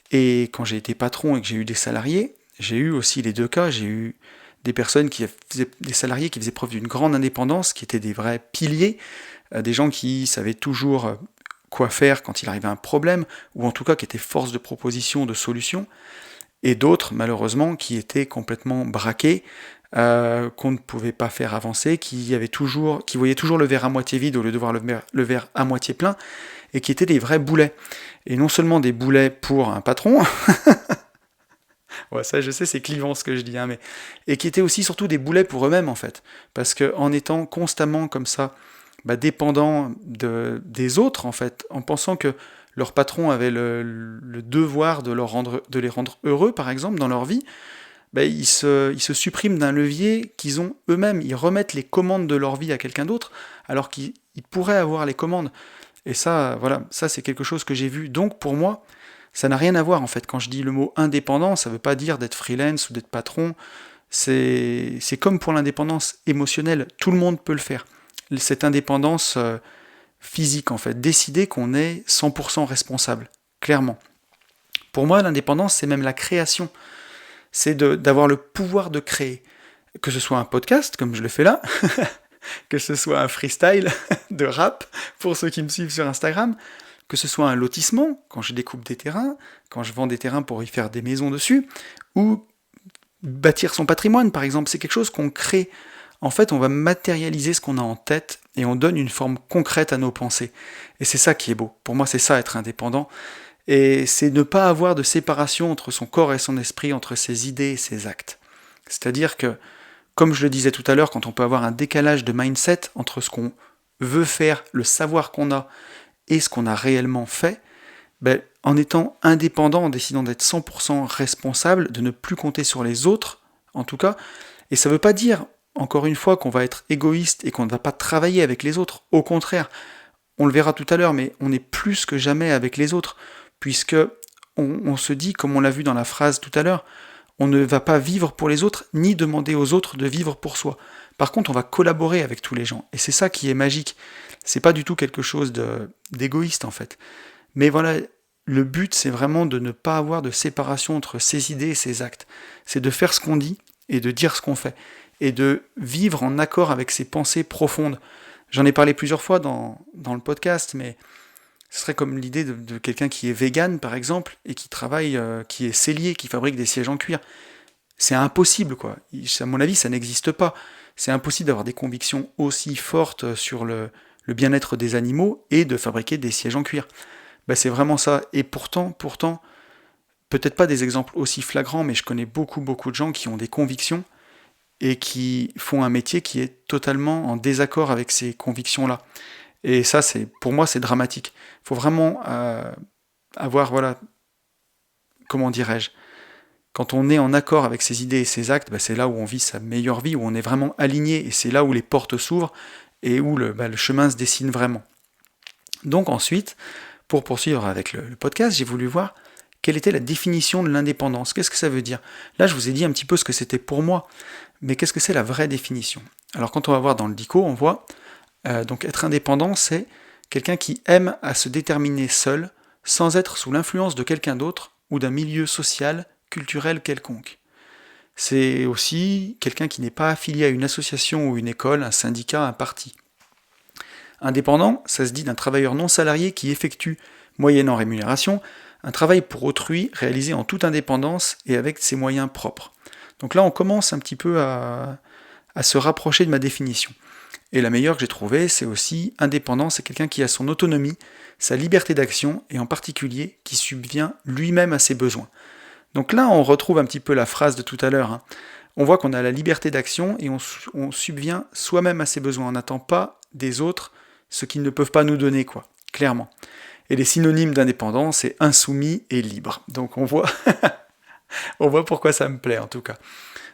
Et quand j'ai été patron et que j'ai eu des salariés, j'ai eu aussi les deux cas. J'ai eu des personnes des salariés qui faisaient preuve d'une grande indépendance, qui étaient des vrais piliers, des gens qui savaient toujours quoi faire quand il arrivait un problème, ou en tout cas qui étaient force de proposition, de solution, et d'autres, malheureusement, qui étaient complètement braqués, qu'on ne pouvait pas faire avancer, qui voyaient toujours le verre à moitié vide au lieu de voir le verre à moitié plein, et qui étaient des vrais boulets. Et non seulement des boulets pour un patron, ouais, ça je sais, c'est clivant ce que je dis, hein, et qui étaient aussi surtout des boulets pour eux-mêmes en fait, parce qu'en étant constamment comme ça, dépendants des autres en fait, en pensant que leur patron avait le devoir de les rendre heureux par exemple dans leur vie, ils se suppriment d'un levier qu'ils ont eux-mêmes. Ils remettent les commandes de leur vie à quelqu'un d'autre, alors qu'ils pourraient avoir les commandes. Et ça, voilà, ça c'est quelque chose que j'ai vu. Donc pour moi, ça n'a rien à voir en fait. Quand je dis le mot indépendant, ça ne veut pas dire d'être freelance ou d'être patron. C'est comme pour l'indépendance émotionnelle, tout le monde peut le faire. Cette indépendance physique en fait, décider qu'on est 100% responsable, clairement. Pour moi, l'indépendance, c'est même la création. C'est d'avoir le pouvoir de créer. Que ce soit un podcast, comme je le fais là, que ce soit un freestyle de rap, pour ceux qui me suivent sur Instagram, que ce soit un lotissement, quand je découpe des terrains, quand je vends des terrains pour y faire des maisons dessus, ou bâtir son patrimoine, par exemple, c'est quelque chose qu'on crée. En fait, on va matérialiser ce qu'on a en tête et on donne une forme concrète à nos pensées. Et c'est ça qui est beau. Pour moi, c'est ça, être indépendant. Et c'est ne pas avoir de séparation entre son corps et son esprit, entre ses idées et ses actes. C'est-à-dire que, comme je le disais tout à l'heure, quand on peut avoir un décalage de mindset entre ce qu'on veut faire, le savoir qu'on a, et ce qu'on a réellement fait, en étant indépendant, en décidant d'être 100% responsable, de ne plus compter sur les autres, en tout cas, et ça ne veut pas dire, encore une fois, qu'on va être égoïste et qu'on ne va pas travailler avec les autres. Au contraire, on le verra tout à l'heure, mais on est plus que jamais avec les autres, puisque on se dit, comme on l'a vu dans la phrase tout à l'heure, on ne va pas vivre pour les autres, ni demander aux autres de vivre pour soi. Par contre, on va collaborer avec tous les gens, et c'est ça qui est magique. C'est pas du tout quelque chose d'égoïste, en fait. Mais voilà, le but, c'est vraiment de ne pas avoir de séparation entre ses idées et ses actes. C'est de faire ce qu'on dit, et de dire ce qu'on fait, et de vivre en accord avec ses pensées profondes. J'en ai parlé plusieurs fois dans le podcast, mais ce serait comme l'idée de quelqu'un qui est vegan, par exemple, et qui travaille, qui est sellier, qui fabrique des sièges en cuir. C'est impossible, quoi. À mon avis, ça n'existe pas. C'est impossible d'avoir des convictions aussi fortes sur le bien-être des animaux et de fabriquer des sièges en cuir. Ben, c'est vraiment ça. Et pourtant, peut-être pas des exemples aussi flagrants, mais je connais beaucoup de gens qui ont des convictions et qui font un métier qui est totalement en désaccord avec ces convictions-là. Et ça, pour moi, c'est dramatique. Il faut vraiment avoir, voilà, comment dirais-je, quand on est en accord avec ses idées et ses actes, bah, c'est là où on vit sa meilleure vie, où on est vraiment aligné, et c'est là où les portes s'ouvrent, et où le chemin se dessine vraiment. Donc ensuite, pour poursuivre avec le podcast, j'ai voulu voir quelle était la définition de l'indépendance. Qu'est-ce que ça veut dire? Là, je vous ai dit un petit peu ce que c'était pour moi, mais qu'est-ce que c'est la vraie définition? Alors quand on va voir dans le dico, on voit, donc être indépendant, c'est quelqu'un qui aime à se déterminer seul, sans être sous l'influence de quelqu'un d'autre ou d'un milieu social, culturel quelconque. C'est aussi quelqu'un qui n'est pas affilié à une association ou une école, un syndicat, un parti. Indépendant, ça se dit d'un travailleur non salarié qui effectue, moyennant rémunération, un travail pour autrui réalisé en toute indépendance et avec ses moyens propres. Donc là, on commence un petit peu à se rapprocher de ma définition. Et la meilleure que j'ai trouvée, c'est aussi indépendant, c'est quelqu'un qui a son autonomie, sa liberté d'action, et en particulier qui subvient lui-même à ses besoins. Donc là, on retrouve un petit peu la phrase de tout à l'heure. Hein. On voit qu'on a la liberté d'action et on subvient soi-même à ses besoins. On n'attend pas des autres ce qu'ils ne peuvent pas nous donner, quoi, clairement. Et les synonymes d'indépendance, c'est insoumis et libre. Donc on voit, on voit pourquoi ça me plaît en tout cas.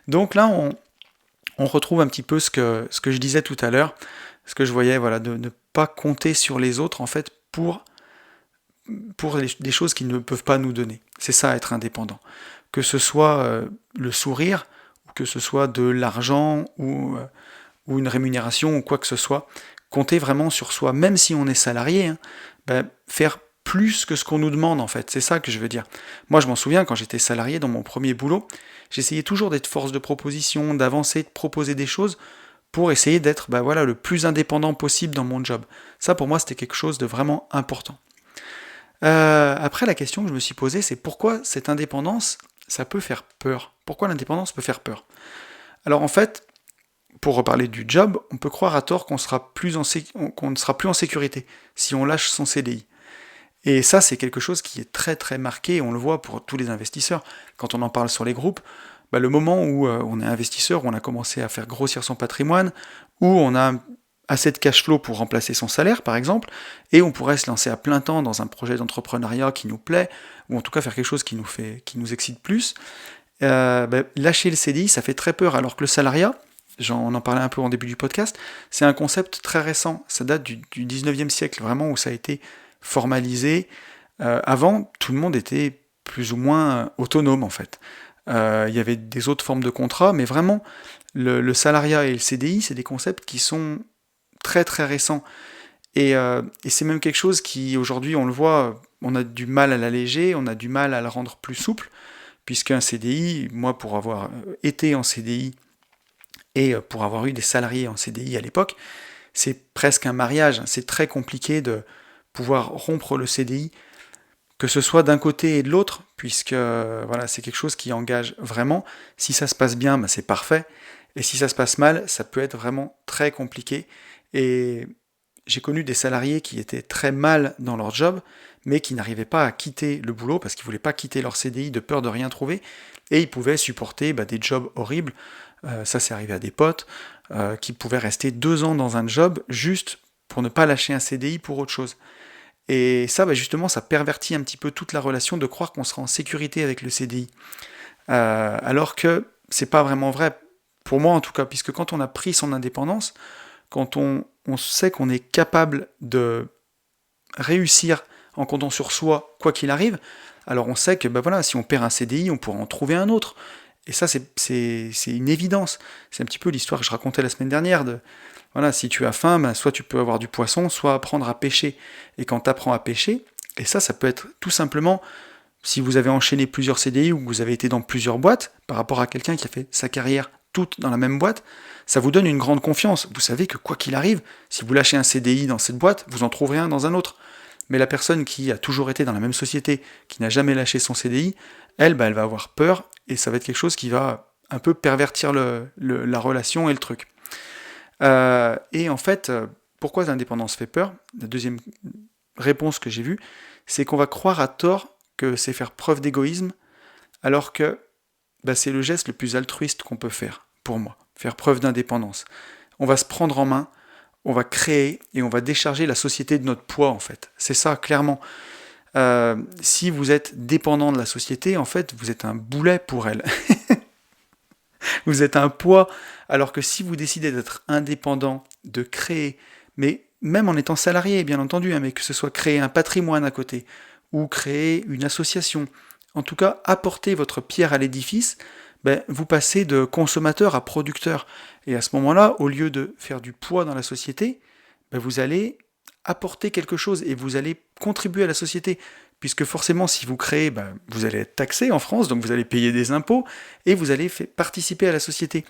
Donc là, on retrouve un petit peu ce que je disais tout à l'heure, ce que je voyais, voilà, de ne pas compter sur les autres en fait pour des choses qu'ils ne peuvent pas nous donner. C'est ça être indépendant. Que ce soit le sourire, ou que ce soit de l'argent ou une rémunération ou quoi que ce soit, compter vraiment sur soi, même si on est salarié, hein, faire plus que ce qu'on nous demande en fait, c'est ça que je veux dire. Moi je m'en souviens quand j'étais salarié dans mon premier boulot, j'essayais toujours d'être force de proposition, d'avancer, de proposer des choses pour essayer d'être le plus indépendant possible dans mon job. Ça pour moi c'était quelque chose de vraiment important. Après la question que je me suis posée c'est pourquoi cette indépendance ça peut faire peur. Pourquoi l'indépendance peut faire peur? Alors en fait, pour reparler du job, on peut croire à tort qu'on ne sera plus en sécurité si on lâche son CDI. Et ça, c'est quelque chose qui est très très marqué, on le voit pour tous les investisseurs. Quand on en parle sur les groupes, le moment où on est investisseur, où on a commencé à faire grossir son patrimoine, où on a assez de cash flow pour remplacer son salaire, par exemple, et on pourrait se lancer à plein temps dans un projet d'entrepreneuriat qui nous plaît, ou en tout cas faire quelque chose qui nous excite plus, lâcher le CDI, ça fait très peur, alors que le salariat, on en parlait un peu en début du podcast, c'est un concept très récent, ça date du 19e siècle, vraiment, où ça a été formalisé. Avant, tout le monde était plus ou moins autonome, en fait. Il y avait des autres formes de contrats, mais vraiment, le salariat et le CDI, c'est des concepts qui sont très très récents. Et c'est même quelque chose qui, aujourd'hui, on le voit, on a du mal à l'alléger, on a du mal à le rendre plus souple, puisqu'un CDI, moi, pour avoir été en CDI, et pour avoir eu des salariés en CDI à l'époque, c'est presque un mariage. C'est très compliqué de pouvoir rompre le CDI, que ce soit d'un côté et de l'autre, puisque c'est quelque chose qui engage vraiment. Si ça se passe bien, c'est parfait. Et si ça se passe mal, ça peut être vraiment très compliqué. Et j'ai connu des salariés qui étaient très mal dans leur job, mais qui n'arrivaient pas à quitter le boulot parce qu'ils ne voulaient pas quitter leur CDI de peur de rien trouver. Et ils pouvaient supporter des jobs horribles. Ça, c'est arrivé à des potes qui pouvaient rester 2 ans dans un job juste pour ne pas lâcher un CDI pour autre chose. Et ça, justement, ça pervertit un petit peu toute la relation de croire qu'on sera en sécurité avec le CDI. Alors que c'est pas vraiment vrai, pour moi en tout cas, puisque quand on a pris son indépendance, quand on sait qu'on est capable de réussir en comptant sur soi, quoi qu'il arrive, alors on sait que si on perd un CDI, on pourra en trouver un autre. Et ça, c'est une évidence. C'est un petit peu l'histoire que je racontais la semaine dernière. Si tu as faim, soit tu peux avoir du poisson, soit apprendre à pêcher. Et quand tu apprends à pêcher, et ça peut être tout simplement, si vous avez enchaîné plusieurs CDI ou que vous avez été dans plusieurs boîtes, par rapport à quelqu'un qui a fait sa carrière toutes dans la même boîte, ça vous donne une grande confiance. Vous savez que quoi qu'il arrive, si vous lâchez un CDI dans cette boîte, vous en trouverez un dans un autre. Mais la personne qui a toujours été dans la même société, qui n'a jamais lâché son CDI, elle va avoir peur, et ça va être quelque chose qui va un peu pervertir la relation et le truc. Et en fait, pourquoi l'indépendance fait peur ? La deuxième réponse que j'ai vue, c'est qu'on va croire à tort que c'est faire preuve d'égoïsme, alors que c'est le geste le plus altruiste qu'on peut faire, pour moi, faire preuve d'indépendance. On va se prendre en main, on va créer et on va décharger la société de notre poids, en fait. C'est ça, clairement. Si vous êtes dépendant de la société, en fait, vous êtes un boulet pour elle. Vous êtes un poids, alors que si vous décidez d'être indépendant, de créer, mais même en étant salarié, bien entendu, mais que ce soit créer un patrimoine à côté, ou créer une association, en tout cas, apporter votre pierre à l'édifice, vous passez de consommateur à producteur. Et à ce moment-là, au lieu de faire du poids dans la société, vous allez apporter quelque chose et vous allez contribuer à la société. Puisque forcément, si vous créez, vous allez être taxé en France, donc vous allez payer des impôts et vous allez participer à la société.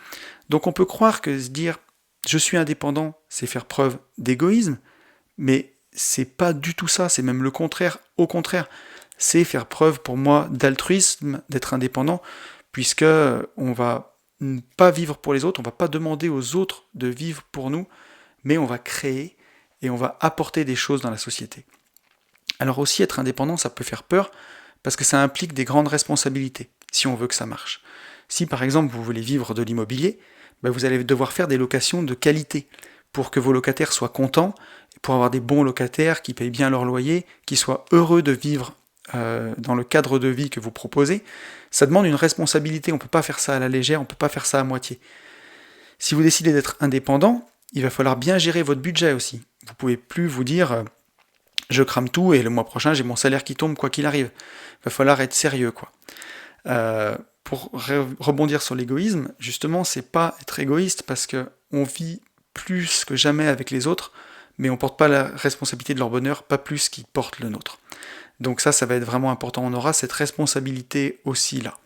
Donc on peut croire que se dire « je suis indépendant », c'est faire preuve d'égoïsme, mais c'est pas du tout ça, c'est même le contraire. Au contraire, c'est faire preuve pour moi d'altruisme, d'être indépendant, puisque on va pas vivre pour les autres, on va pas demander aux autres de vivre pour nous, mais on va créer et on va apporter des choses dans la société. Alors aussi, être indépendant, ça peut faire peur, parce que ça implique des grandes responsabilités, si on veut que ça marche. Si par exemple vous voulez vivre de l'immobilier, vous allez devoir faire des locations de qualité, pour que vos locataires soient contents, pour avoir des bons locataires qui payent bien leur loyer, qui soient heureux de vivre dans le cadre de vie que vous proposez. Ça demande une responsabilité, on ne peut pas faire ça à la légère, on ne peut pas faire ça à moitié. Si vous décidez d'être indépendant, il va falloir bien gérer votre budget aussi. Vous ne pouvez plus vous dire je crame tout et le mois prochain j'ai mon salaire qui tombe quoi qu'il arrive. Il va falloir être sérieux, quoi. Pour rebondir sur l'égoïsme, justement, c'est pas être égoïste parce que on vit plus que jamais avec les autres, mais on porte pas la responsabilité de leur bonheur, pas plus qu'ils portent le nôtre. Donc ça va être vraiment important. On aura cette responsabilité aussi là.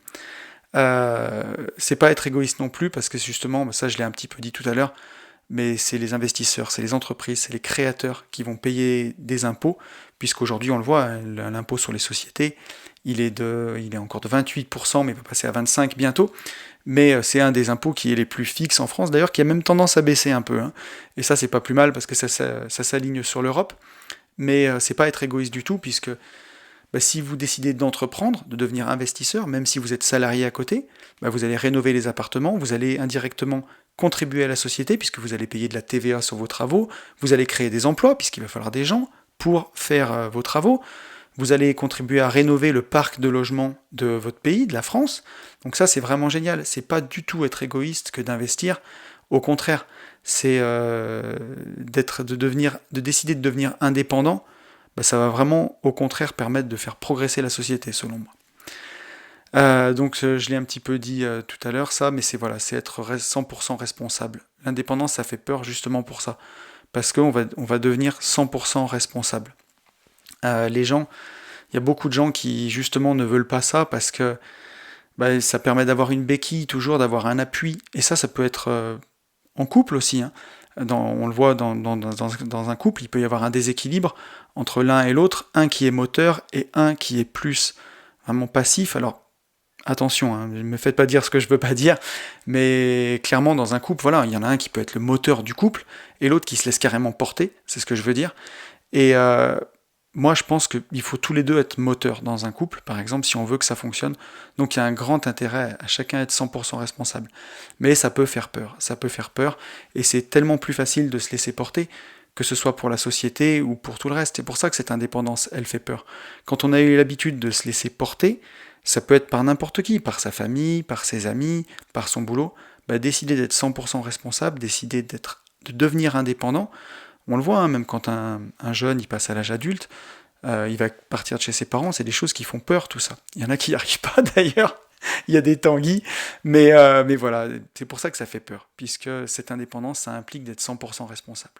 C'est pas être égoïste non plus parce que justement, ça je l'ai un petit peu dit tout à l'heure, mais c'est les investisseurs, c'est les entreprises, c'est les créateurs qui vont payer des impôts, puisqu'aujourd'hui on le voit, l'impôt sur les sociétés, il est encore de 28%, mais il va passer à 25% bientôt, mais c'est un des impôts qui est les plus fixes en France, d'ailleurs qui a même tendance à baisser un peu, et ça c'est pas plus mal parce que ça s'aligne sur l'Europe, mais c'est pas être égoïste du tout, puisque si vous décidez d'entreprendre, de devenir investisseur, même si vous êtes salarié à côté, vous allez rénover les appartements, vous allez indirectement contribuer à la société, puisque vous allez payer de la TVA sur vos travaux, vous allez créer des emplois, puisqu'il va falloir des gens pour faire vos travaux, vous allez contribuer à rénover le parc de logements de votre pays, de la France, donc ça c'est vraiment génial, c'est pas du tout être égoïste que d'investir, au contraire, c'est de décider de devenir indépendant, ça va vraiment, au contraire, permettre de faire progresser la société, selon moi. Donc, je l'ai un petit peu dit tout à l'heure, ça, mais c'est être 100% responsable. L'indépendance, ça fait peur justement pour ça, parce qu'on va devenir 100% responsable. Les gens, il y a beaucoup de gens qui, justement, ne veulent pas ça, parce que ça permet d'avoir une béquille, toujours d'avoir un appui, et ça peut être en couple aussi, on le voit dans un couple, il peut y avoir un déséquilibre entre l'un et l'autre, un qui est moteur et un qui est plus vraiment passif. Alors attention, ne me faites pas dire ce que je veux pas dire, mais clairement dans un couple, il y en a un qui peut être le moteur du couple et l'autre qui se laisse carrément porter, c'est ce que je veux dire. Et moi je pense qu'il faut tous les deux être moteurs dans un couple, par exemple, si on veut que ça fonctionne. Donc il y a un grand intérêt à chacun être 100% responsable. Mais ça peut faire peur, et c'est tellement plus facile de se laisser porter, que ce soit pour la société ou pour tout le reste. C'est pour ça que cette indépendance, elle fait peur. Quand on a eu l'habitude de se laisser porter, ça peut être par n'importe qui, par sa famille, par ses amis, par son boulot, décider d'être 100% responsable, décider de devenir indépendant. On le voit, même quand un jeune il passe à l'âge adulte, il va partir de chez ses parents, c'est des choses qui font peur, tout ça. Il y en a qui n'y arrivent pas d'ailleurs, il y a des tanguis, mais voilà, c'est pour ça que ça fait peur, puisque cette indépendance, ça implique d'être 100% responsable.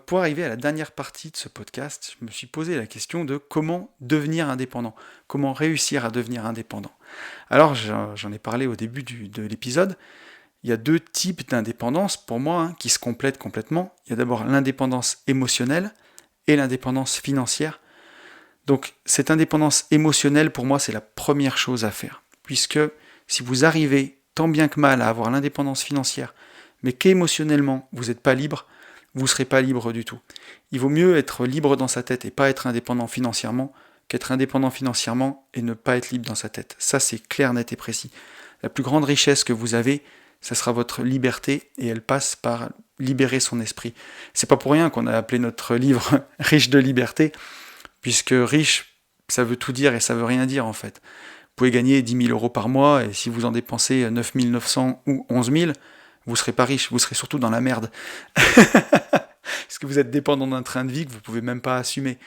Pour arriver à la dernière partie de ce podcast, je me suis posé la question de comment devenir indépendant, comment réussir à devenir indépendant. Alors j'en ai parlé au début de l'épisode. Il y a 2 types d'indépendance pour moi qui se complètent complètement. Il y a d'abord l'indépendance émotionnelle et l'indépendance financière. Donc cette indépendance émotionnelle, pour moi, c'est la première chose à faire. Puisque si vous arrivez tant bien que mal à avoir l'indépendance financière, mais qu'émotionnellement, vous n'êtes pas libre, vous ne serez pas libre du tout. Il vaut mieux être libre dans sa tête et pas être indépendant financièrement, qu'être indépendant financièrement et ne pas être libre dans sa tête. Ça, c'est clair, net et précis. La plus grande richesse que vous avez, ça sera votre liberté, et elle passe par libérer son esprit. C'est pas pour rien qu'on a appelé notre livre « Riche de liberté », puisque riche, ça veut tout dire et ça veut rien dire en fait. Vous pouvez gagner 10 000 euros par mois, et si vous en dépensez 9 900 ou 11 000, vous ne serez pas riche, vous serez surtout dans la merde. Parce que vous êtes dépendant d'un train de vie que vous ne pouvez même pas assumer.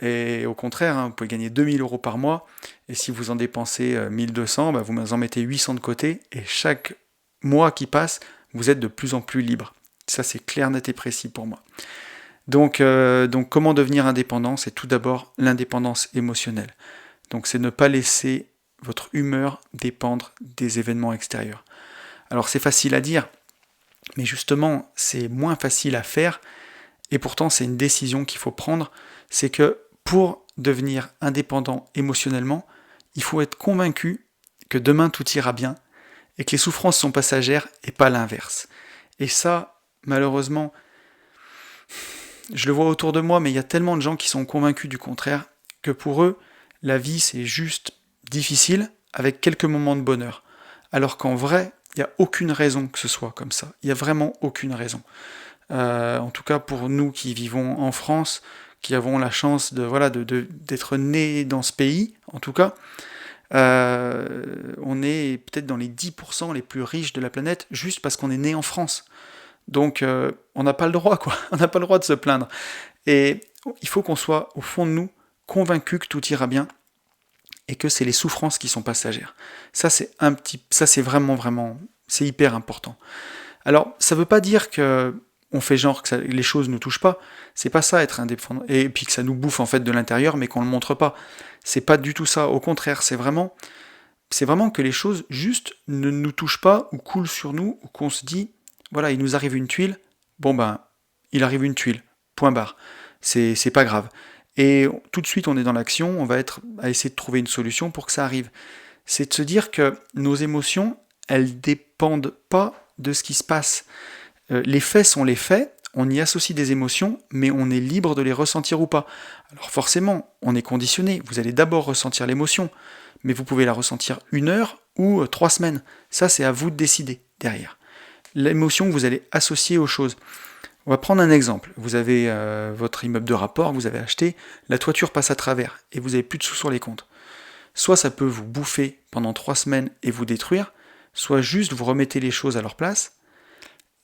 Et au contraire, vous pouvez gagner 2 000 euros par mois, et si vous en dépensez 1 200, vous en mettez 800 de côté, et chaque mois qui passe, vous êtes de plus en plus libre. Ça, c'est clair, net et précis pour moi. Donc comment devenir indépendant ? C'est tout d'abord l'indépendance émotionnelle. Donc c'est ne pas laisser votre humeur dépendre des événements extérieurs. Alors c'est facile à dire, mais justement c'est moins facile à faire, et pourtant c'est une décision qu'il faut prendre. C'est que pour devenir indépendant émotionnellement, il faut être convaincu que demain tout ira bien, et que les souffrances sont passagères et pas l'inverse. Et ça, malheureusement, je le vois autour de moi, mais il y a tellement de gens qui sont convaincus du contraire, que pour eux, la vie c'est juste difficile avec quelques moments de bonheur. Alors qu'en vrai, il n'y a aucune raison que ce soit comme ça. Il n'y a vraiment aucune raison. En tout cas pour nous qui vivons en France, qui avons la chance d'être nés dans ce pays, en tout cas, on est peut-être dans les 10% les plus riches de la planète juste parce qu'on est né en France. Donc on n'a pas le droit, quoi. On n'a pas le droit de se plaindre. Et il faut qu'on soit au fond de nous convaincus que tout ira bien et que c'est les souffrances qui sont passagères. Ça c'est vraiment, c'est hyper important. Alors ça veut pas dire que on fait genre que les choses ne nous touchent pas. C'est pas ça être indépendant, et puis que ça nous bouffe en fait de l'intérieur, mais qu'on le montre pas. C'est pas du tout ça. Au contraire, c'est vraiment que les choses juste ne nous touchent pas ou coulent sur nous, ou qu'on se dit voilà, il nous arrive une tuile, il arrive une tuile, point barre. C'est pas grave. Et tout de suite, on est dans l'action, on va être à essayer de trouver une solution pour que ça arrive. C'est de se dire que nos émotions, elles dépendent pas de ce qui se passe. Les faits sont les faits, on y associe des émotions, mais on est libre de les ressentir ou pas. Alors forcément, on est conditionné, vous allez d'abord ressentir l'émotion, mais vous pouvez la ressentir 1 heure ou 3 semaines. Ça, c'est à vous de décider derrière. L'émotion que vous allez associer aux choses. On va prendre un exemple. Vous avez votre immeuble de rapport, vous avez acheté, la toiture passe à travers et vous n'avez plus de sous sur les comptes. Soit ça peut vous bouffer pendant 3 semaines et vous détruire, soit juste vous remettez les choses à leur place.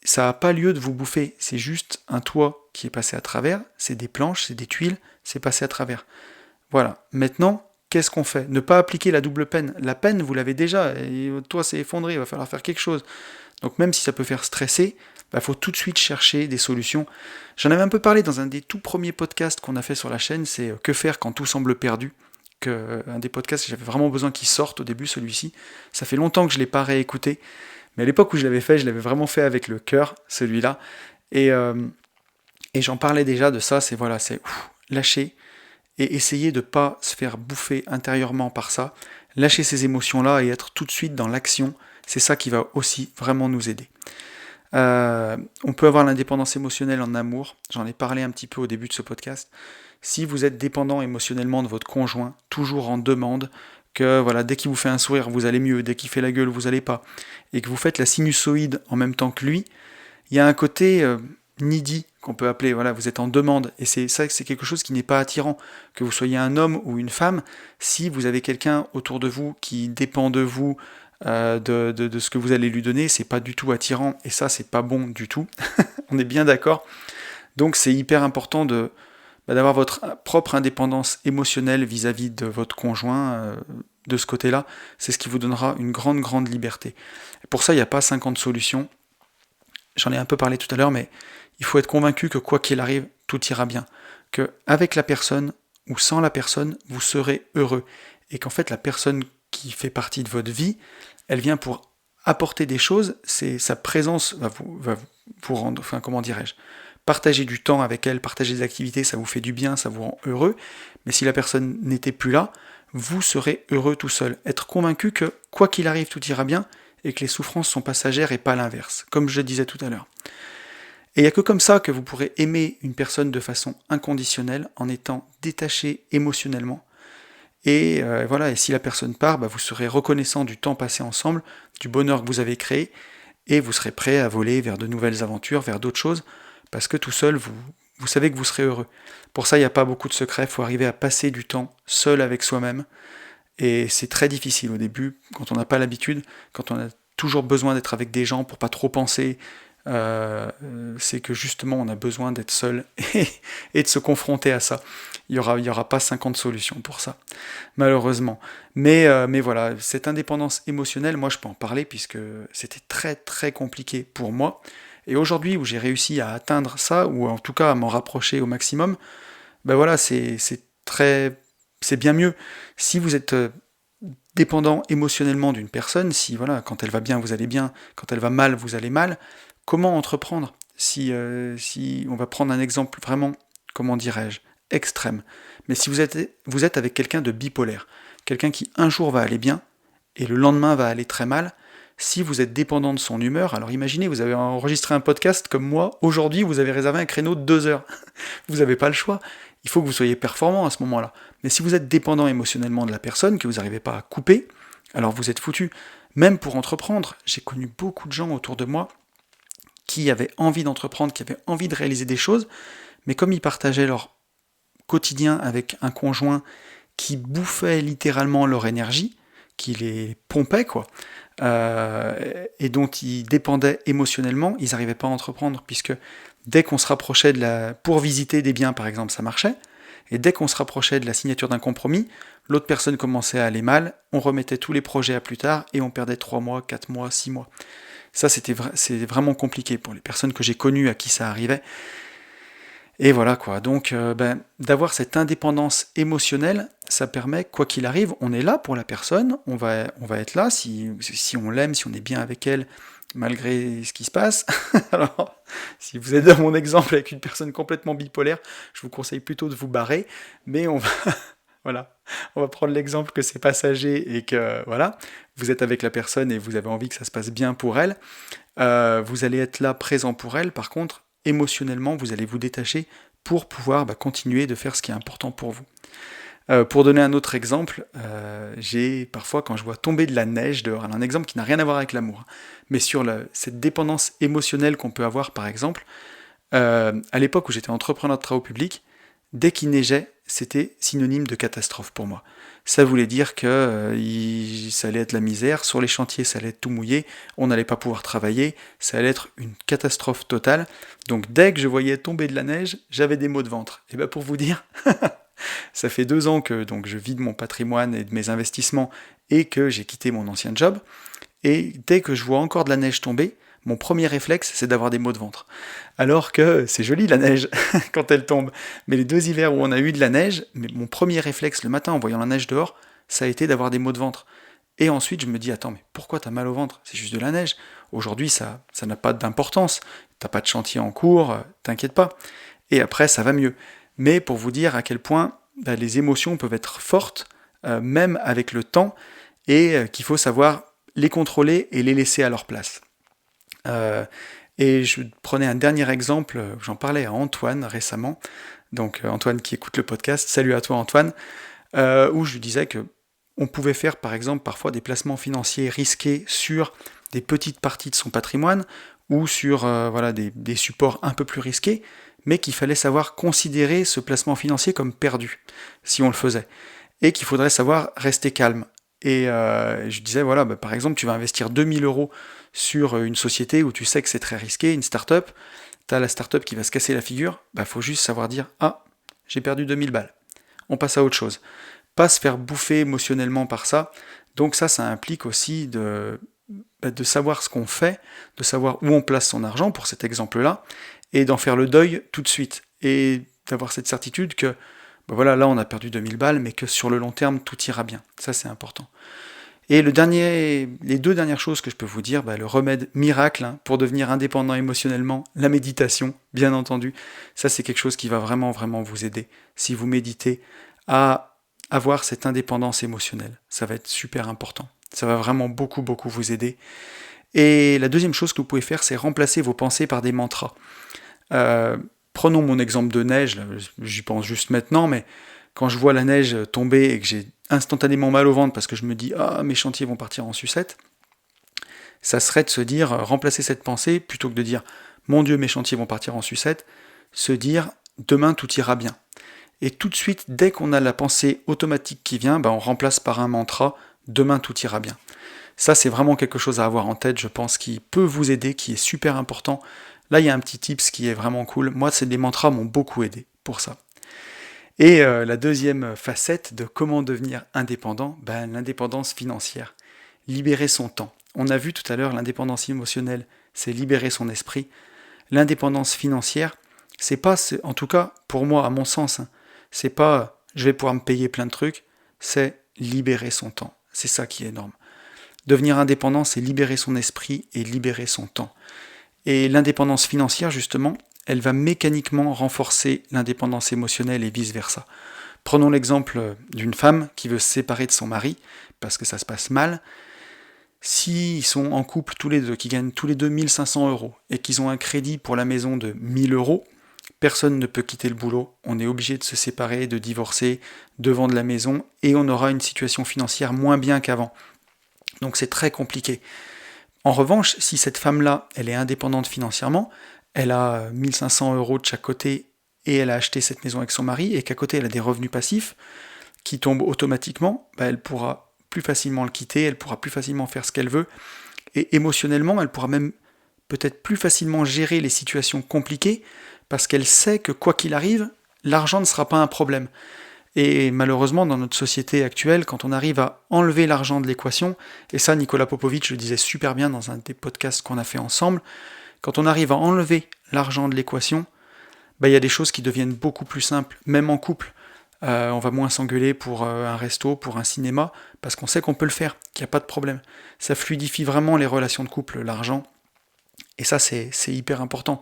Ça n'a pas lieu de vous bouffer, c'est juste un toit qui est passé à travers, c'est des planches, c'est des tuiles, c'est passé à travers. Voilà. Maintenant, qu'est-ce qu'on fait ? Ne pas appliquer la double peine. La peine, vous l'avez déjà, et votre toit s'est effondré, il va falloir faire quelque chose. Donc même si ça peut faire stresser, faut tout de suite chercher des solutions. J'en avais un peu parlé dans un des tout premiers podcasts qu'on a fait sur la chaîne, c'est « Que faire quand tout semble perdu ?» Un des podcasts que j'avais vraiment besoin qu'il sorte au début, celui-ci. Ça fait longtemps que je ne l'ai pas réécouté, mais à l'époque où je l'avais fait, je l'avais vraiment fait avec le cœur, celui-là. Et j'en parlais déjà de ça, c'est lâcher et essayer de ne pas se faire bouffer intérieurement par ça, lâcher ces émotions-là et être tout de suite dans l'action. C'est ça qui va aussi vraiment nous aider. On peut avoir l'indépendance émotionnelle en amour, j'en ai parlé un petit peu au début de ce podcast. Si vous êtes dépendant émotionnellement de votre conjoint, toujours en demande, que dès qu'il vous fait un sourire, vous allez mieux, dès qu'il fait la gueule, vous allez pas, et que vous faites la sinusoïde en même temps que lui, il y a un côté needy qu'on peut appeler, vous êtes en demande, et c'est quelque chose qui n'est pas attirant, que vous soyez un homme ou une femme. Si vous avez quelqu'un autour de vous qui dépend de vous, de ce que vous allez lui donner, c'est pas du tout attirant, et ça c'est pas bon du tout. On est bien d'accord. Donc c'est hyper important d'avoir votre propre indépendance émotionnelle vis-à-vis de votre conjoint, de ce côté-là. C'est ce qui vous donnera une grande liberté. Et pour ça, il n'y a pas 50 solutions. J'en ai un peu parlé tout à l'heure, mais il faut être convaincu que quoi qu'il arrive, tout ira bien. Que avec la personne ou sans la personne, vous serez heureux. Et qu'en fait, la personne qui fait partie de votre vie, elle vient pour apporter des choses, c'est sa présence va vous rendre, enfin comment dirais-je, partager du temps avec elle, partager des activités, ça vous fait du bien, ça vous rend heureux, mais si la personne n'était plus là, vous serez heureux tout seul. Être convaincu que quoi qu'il arrive, tout ira bien, et que les souffrances sont passagères et pas l'inverse, comme je le disais tout à l'heure. Et il n'y a que comme ça que vous pourrez aimer une personne de façon inconditionnelle, en étant détaché émotionnellement. Et voilà, et si la personne part, vous serez reconnaissant du temps passé ensemble, du bonheur que vous avez créé, et vous serez prêt à voler vers de nouvelles aventures, vers d'autres choses, parce que tout seul, vous savez que vous serez heureux. Pour ça, il n'y a pas beaucoup de secrets, il faut arriver à passer du temps seul avec soi-même, et c'est très difficile au début, quand on n'a pas l'habitude, quand on a toujours besoin d'être avec des gens pour pas trop penser, c'est que justement on a besoin d'être seul et de se confronter à ça. Il y aura pas 50 solutions pour ça, malheureusement. Mais voilà, cette indépendance émotionnelle, moi je peux en parler puisque c'était très très compliqué pour moi. Et aujourd'hui où j'ai réussi à atteindre ça, ou en tout cas à m'en rapprocher au maximum, voilà, c'est bien mieux. Si vous êtes dépendant émotionnellement d'une personne, si voilà, quand elle va bien, vous allez bien, quand elle va mal, vous allez mal, comment entreprendre si on va prendre un exemple vraiment, comment dirais-je, extrême. Mais si vous êtes avec quelqu'un de bipolaire, quelqu'un qui un jour va aller bien et le lendemain va aller très mal, si vous êtes dépendant de son humeur, alors imaginez, vous avez enregistré un podcast comme moi, aujourd'hui vous avez réservé un créneau de 2 heures. Vous n'avez pas le choix. Il faut que vous soyez performant à ce moment-là. Mais si vous êtes dépendant émotionnellement de la personne, que vous n'arrivez pas à couper, alors vous êtes foutu. Même pour entreprendre, j'ai connu beaucoup de gens autour de moi qui avaient envie d'entreprendre, qui avaient envie de réaliser des choses, mais comme ils partageaient leur quotidien avec un conjoint qui bouffait littéralement leur énergie, qui les pompait, quoi, et dont ils dépendaient émotionnellement, ils n'arrivaient pas à entreprendre, puisque dès qu'on se rapprochait pour visiter des biens, par exemple, ça marchait, et dès qu'on se rapprochait de la signature d'un compromis, l'autre personne commençait à aller mal, on remettait tous les projets à plus tard, et on perdait 3 mois, 4 mois, 6 mois. Ça, c'est vraiment compliqué pour les personnes que j'ai connues à qui ça arrivait. Et voilà quoi, donc d'avoir cette indépendance émotionnelle, ça permet, quoi qu'il arrive, on est là pour la personne, on va être là si on l'aime, si on est bien avec elle, malgré ce qui se passe. Alors, si vous êtes dans mon exemple avec une personne complètement bipolaire, je vous conseille plutôt de vous barrer, mais voilà, on va prendre l'exemple que c'est passager et que voilà, vous êtes avec la personne et vous avez envie que ça se passe bien pour elle. Vous allez être là présent pour elle, par contre, émotionnellement, vous allez vous détacher pour pouvoir continuer de faire ce qui est important pour vous. Pour donner un autre exemple, j'ai parfois, quand je vois tomber de la neige dehors, un exemple qui n'a rien à voir avec l'amour, mais sur cette dépendance émotionnelle qu'on peut avoir, par exemple, à l'époque où j'étais entrepreneur de travaux publics, dès qu'il neigeait, c'était synonyme de catastrophe pour moi. Ça voulait dire que ça allait être la misère, sur les chantiers ça allait être tout mouillé, on n'allait pas pouvoir travailler, ça allait être une catastrophe totale. Donc dès que je voyais tomber de la neige, j'avais des maux de ventre. Et pour vous dire, ça fait 2 ans que donc, je vis de mon patrimoine et de mes investissements et que j'ai quitté mon ancien job. Et dès que je vois encore de la neige tomber, mon premier réflexe, c'est d'avoir des maux de ventre. Alors que c'est joli la neige quand elle tombe. Mais les 2 hivers où on a eu de la neige, mon premier réflexe le matin en voyant la neige dehors, ça a été d'avoir des maux de ventre. Et ensuite je me dis, attends, mais pourquoi t'as mal au ventre? C'est juste de la neige. Aujourd'hui ça n'a pas d'importance. T'as pas de chantier en cours, t'inquiète pas. Et après ça va mieux. Mais pour vous dire à quel point les émotions peuvent être fortes, même avec le temps, et qu'il faut savoir les contrôler et les laisser à leur place. Et je prenais un dernier exemple, j'en parlais à Antoine récemment, donc Antoine qui écoute le podcast, salut à toi Antoine, où je lui disais que on pouvait faire par exemple parfois des placements financiers risqués sur des petites parties de son patrimoine, ou sur des supports un peu plus risqués, mais qu'il fallait savoir considérer ce placement financier comme perdu, si on le faisait, et qu'il faudrait savoir rester calme. Et je disais, voilà, par exemple, tu vas investir 2000 euros sur une société où tu sais que c'est très risqué, une start-up, t'as la start-up qui va se casser la figure, faut juste savoir dire, ah, j'ai perdu 2000 balles. On passe à autre chose. Pas se faire bouffer émotionnellement par ça. Donc ça implique aussi de savoir ce qu'on fait, de savoir où on place son argent, pour cet exemple-là, et d'en faire le deuil tout de suite. Et d'avoir cette certitude que, voilà, là on a perdu 2000 balles, mais que sur le long terme, tout ira bien. Ça, c'est important. Et les deux dernières choses que je peux vous dire, le remède miracle pour devenir indépendant émotionnellement, la méditation, bien entendu. Ça, c'est quelque chose qui va vraiment, vraiment vous aider. Si vous méditez à avoir cette indépendance émotionnelle, ça va être super important. Ça va vraiment beaucoup, beaucoup vous aider. Et la deuxième chose que vous pouvez faire, c'est remplacer vos pensées par des mantras. Prenons mon exemple de neige, là, j'y pense juste maintenant, mais quand je vois la neige tomber et que j'ai instantanément mal au ventre parce que je me dis « Ah, mes chantiers vont partir en sucette », ça serait de se dire, remplacer cette pensée, plutôt que de dire « Mon Dieu, mes chantiers vont partir en sucette », se dire « Demain, tout ira bien ». Et tout de suite, dès qu'on a la pensée automatique qui vient, on remplace par un mantra « Demain, tout ira bien ». Ça, c'est vraiment quelque chose à avoir en tête, je pense, qui peut vous aider, qui est super important. Là, il y a un petit tips qui est vraiment cool. Moi, des mantras m'ont beaucoup aidé pour ça. Et la deuxième facette de comment devenir indépendant, l'indépendance financière. Libérer son temps. On a vu tout à l'heure, l'indépendance émotionnelle, c'est libérer son esprit. L'indépendance financière, c'est pas, en tout cas pour moi, à mon sens, c'est pas je vais pouvoir me payer plein de trucs, c'est libérer son temps. C'est ça qui est énorme. Devenir indépendant, c'est libérer son esprit et libérer son temps. Et l'indépendance financière, justement, elle va mécaniquement renforcer l'indépendance émotionnelle et vice-versa. Prenons l'exemple d'une femme qui veut se séparer de son mari, parce que ça se passe mal. S'ils sont en couple tous les deux, qui gagnent tous les deux 1500 €, et qu'ils ont un crédit pour la maison de 1000 €, personne ne peut quitter le boulot, on est obligé de se séparer, de divorcer, de vendre la maison, et on aura une situation financière moins bien qu'avant. Donc c'est très compliqué. En revanche, si cette femme-là, elle est indépendante financièrement, elle a 1500 € de chaque côté et elle a acheté cette maison avec son mari et qu'à côté elle a des revenus passifs qui tombent automatiquement, elle pourra plus facilement le quitter, elle pourra plus facilement faire ce qu'elle veut et émotionnellement, elle pourra même peut-être plus facilement gérer les situations compliquées parce qu'elle sait que quoi qu'il arrive, l'argent ne sera pas un problème. Et malheureusement, dans notre société actuelle, quand on arrive à enlever l'argent de l'équation, et ça, Nicolas Popovic le disait super bien dans un des podcasts qu'on a fait ensemble, quand on arrive à enlever l'argent de l'équation, il y a des choses qui deviennent beaucoup plus simples, même en couple. On va moins s'engueuler pour un resto, pour un cinéma, parce qu'on sait qu'on peut le faire, qu'il n'y a pas de problème. Ça fluidifie vraiment les relations de couple, l'argent, et ça, c'est hyper important.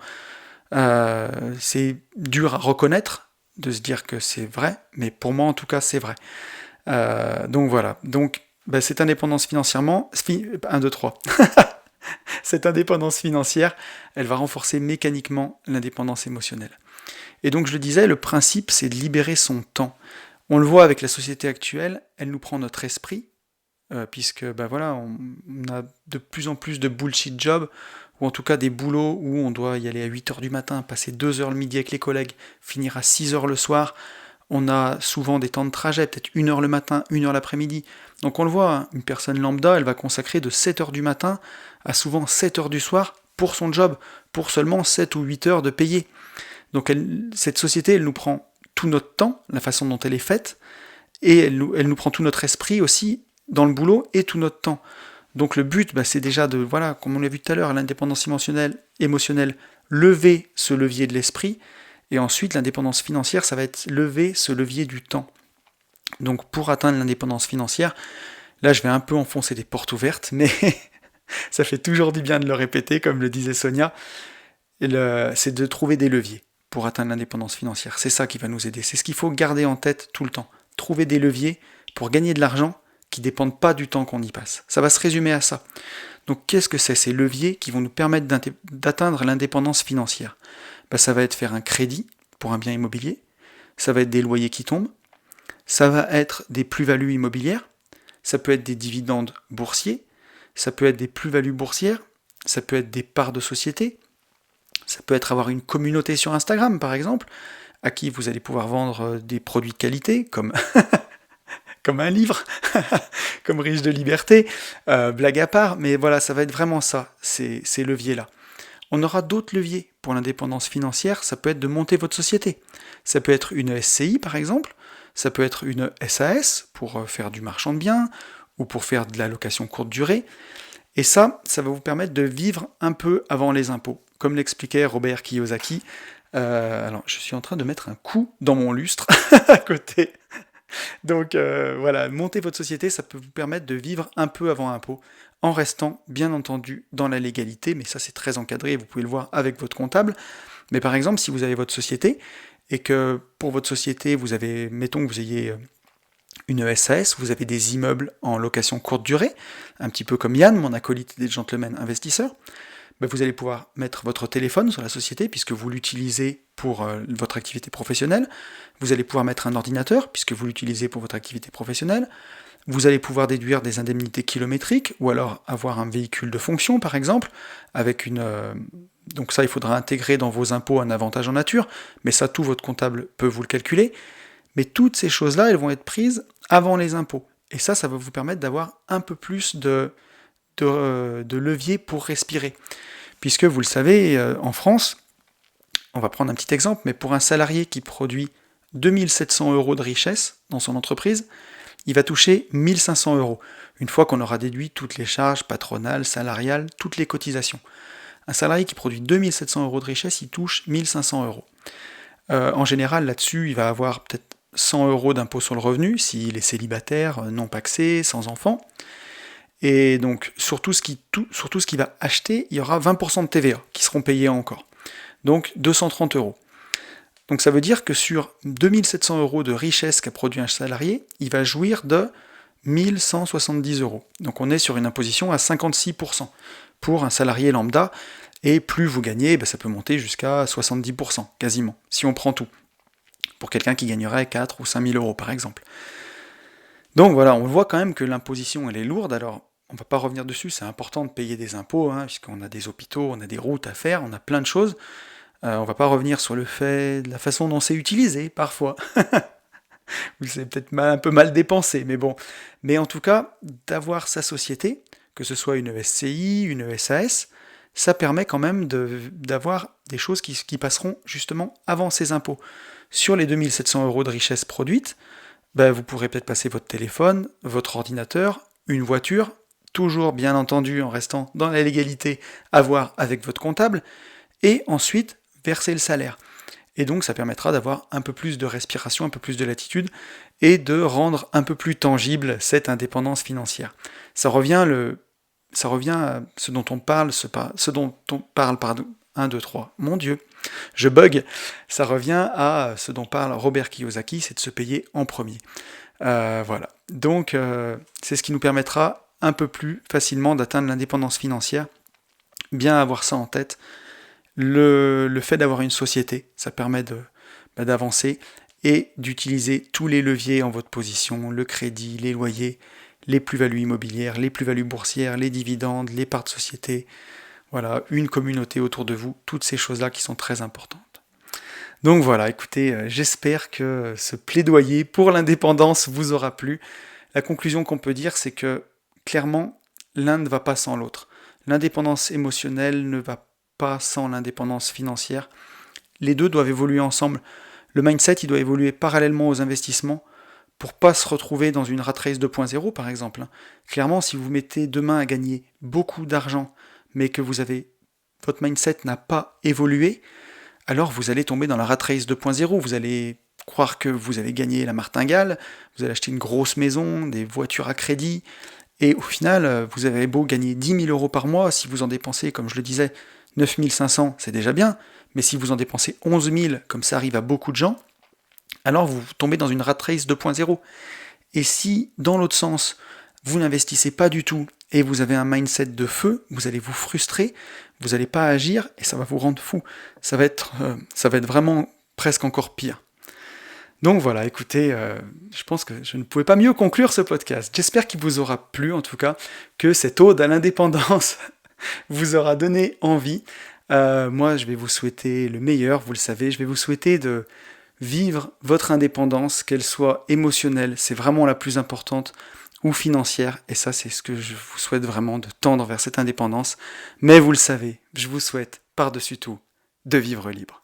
C'est dur à reconnaître, de se dire que c'est vrai, mais pour moi en tout cas c'est vrai. Donc voilà, cette indépendance financièrement, 1, 2, 3. Cette indépendance financière, elle va renforcer mécaniquement l'indépendance émotionnelle. Et donc je le disais, le principe c'est de libérer son temps. On le voit avec la société actuelle, elle nous prend notre esprit, puisque on a de plus en plus de bullshit jobs, ou en tout cas des boulots où on doit y aller à 8h du matin, passer 2h le midi avec les collègues, finir à 6h le soir. On a souvent des temps de trajet, peut-être 1h le matin, 1h l'après-midi. Donc on le voit, une personne lambda, elle va consacrer de 7h du matin à souvent 7h du soir pour son job, pour seulement 7 ou 8 heures de payer. Donc cette société, elle nous prend tout notre temps, la façon dont elle est faite, et elle nous prend tout notre esprit aussi dans le boulot et tout notre temps. Donc le but, c'est déjà de, comme on l'a vu tout à l'heure, l'indépendance émotionnelle, lever ce levier de l'esprit, et ensuite l'indépendance financière, ça va être lever ce levier du temps. Donc pour atteindre l'indépendance financière, là je vais un peu enfoncer des portes ouvertes, mais ça fait toujours du bien de le répéter, comme le disait Sonia, c'est de trouver des leviers pour atteindre l'indépendance financière. C'est ça qui va nous aider, c'est ce qu'il faut garder en tête tout le temps. Trouver des leviers pour gagner de l'argent qui ne dépendent pas du temps qu'on y passe. Ça va se résumer à ça. Donc qu'est-ce que c'est ces leviers qui vont nous permettre d'atteindre l'indépendance financière ? Ça va être faire un crédit pour un bien immobilier, ça va être des loyers qui tombent, ça va être des plus-values immobilières, ça peut être des dividendes boursiers, ça peut être des plus-values boursières, ça peut être des parts de société, ça peut être avoir une communauté sur Instagram par exemple, à qui vous allez pouvoir vendre des produits de qualité, comme un livre, comme Riche de liberté, blague à part, mais voilà, ça va être vraiment ça, ces leviers-là. On aura d'autres leviers pour l'indépendance financière, ça peut être de monter votre société. Ça peut être une SCI par exemple, ça peut être une SAS pour faire du marchand de biens, ou pour faire de la location courte durée, et ça va vous permettre de vivre un peu avant les impôts. comme l'expliquait Robert Kiyosaki, alors je suis en train de mettre un coup dans mon lustre à côté. Donc voilà, monter votre société, ça peut vous permettre de vivre un peu avant impôt, en restant bien entendu dans la légalité, mais ça c'est très encadré, vous pouvez le voir avec votre comptable. Mais par exemple, si vous avez votre société, et que pour votre société, vous avez, mettons que vous ayez une SAS, vous avez des immeubles en location courte durée, un petit peu comme Yann, mon acolyte des gentlemen investisseurs, ben vous allez pouvoir mettre votre téléphone sur la société, puisque vous l'utilisez pour votre activité professionnelle. Vous allez pouvoir mettre un ordinateur, puisque vous l'utilisez pour votre activité professionnelle. Vous allez pouvoir déduire des indemnités kilométriques, ou alors avoir un véhicule de fonction, par exemple, avec une... donc ça, il faudra intégrer dans vos impôts un avantage en nature, mais ça, tout votre comptable peut vous le calculer. Mais toutes ces choses-là, elles vont être prises avant les impôts. Et ça va vous permettre d'avoir un peu plus de levier pour respirer. Puisque vous le savez, en France, on va prendre un petit exemple, mais pour un salarié qui produit 2700 € de richesse dans son entreprise, il va toucher 1500 €, une fois qu'on aura déduit toutes les charges patronales, salariales, toutes les cotisations. Un salarié qui produit 2700 € de richesse, il touche 1500 €. En général, là-dessus, il va avoir peut-être 100 € d'impôt sur le revenu, s'il est célibataire, non pacsé, sans enfant. Et donc, sur tout ce qu'il va acheter, il y aura 20% de TVA qui seront payés encore. Donc, 230 €. Donc, ça veut dire que sur 2700 € de richesse qu'a produit un salarié, il va jouir de 1170 €. Donc, on est sur une imposition à 56% pour un salarié lambda. Et plus vous gagnez, ça peut monter jusqu'à 70%, quasiment, si on prend tout. Pour quelqu'un qui gagnerait 4 ou 5 000 €, par exemple. Donc voilà, on voit quand même que l'imposition, elle est lourde. Alors, on ne va pas revenir dessus, c'est important de payer des impôts, puisqu'on a des hôpitaux, on a des routes à faire, on a plein de choses. On ne va pas revenir sur le fait de la façon dont c'est utilisé, parfois. C'est peut-être un peu mal dépensé, mais bon. Mais en tout cas, d'avoir sa société, que ce soit une SCI, une SAS, ça permet quand même d'avoir des choses qui passeront justement avant ces impôts. Sur les 2700 € de richesse produite, vous pourrez peut-être passer votre téléphone, votre ordinateur, une voiture, toujours bien entendu en restant dans la légalité, à voir avec votre comptable, et ensuite verser le salaire. Et donc ça permettra d'avoir un peu plus de respiration, un peu plus de latitude, et de rendre un peu plus tangible cette indépendance financière. Ça revient à ce dont on parle, 1, 2, 3, mon Dieu, je bug, ça revient à ce dont parle Robert Kiyosaki, c'est de se payer en premier. Voilà, donc c'est ce qui nous permettra un peu plus facilement d'atteindre l'indépendance financière, bien avoir ça en tête. Le fait d'avoir une société, ça permet d'avancer et d'utiliser tous les leviers en votre position, le crédit, les loyers, les plus-values immobilières, les plus-values boursières, les dividendes, les parts de société, voilà, une communauté autour de vous, toutes ces choses-là qui sont très importantes. Donc voilà, écoutez, j'espère que ce plaidoyer pour l'indépendance vous aura plu. La conclusion qu'on peut dire, c'est que clairement, l'un ne va pas sans l'autre. L'indépendance émotionnelle ne va pas sans l'indépendance financière. Les deux doivent évoluer ensemble. Le mindset, il doit évoluer parallèlement aux investissements pour pas se retrouver dans une rat race 2.0 par exemple. Clairement, si vous mettez demain à gagner beaucoup d'argent, mais que votre mindset n'a pas évolué, alors vous allez tomber dans la rat race 2.0. Vous allez croire que vous avez gagné la martingale, vous allez acheter une grosse maison, des voitures à crédit, et au final, vous avez beau gagner 10 000 € par mois, si vous en dépensez, comme je le disais, 9 500, c'est déjà bien, mais si vous en dépensez 11 000, comme ça arrive à beaucoup de gens, alors vous tombez dans une rat race 2.0. Et si, dans l'autre sens, vous n'investissez pas du tout, et vous avez un mindset de feu, vous allez vous frustrer, vous n'allez pas agir, et ça va vous rendre fou. Ça va être vraiment presque encore pire. Donc voilà, écoutez, je pense que je ne pouvais pas mieux conclure ce podcast. J'espère qu'il vous aura plu, en tout cas, que cette ode à l'indépendance vous aura donné envie. Moi, je vais vous souhaiter le meilleur, vous le savez, je vais vous souhaiter de vivre votre indépendance, qu'elle soit émotionnelle, c'est vraiment la plus importante, ou financière, et ça c'est ce que je vous souhaite vraiment, de tendre vers cette indépendance. Mais vous le savez, je vous souhaite par-dessus tout de vivre libre.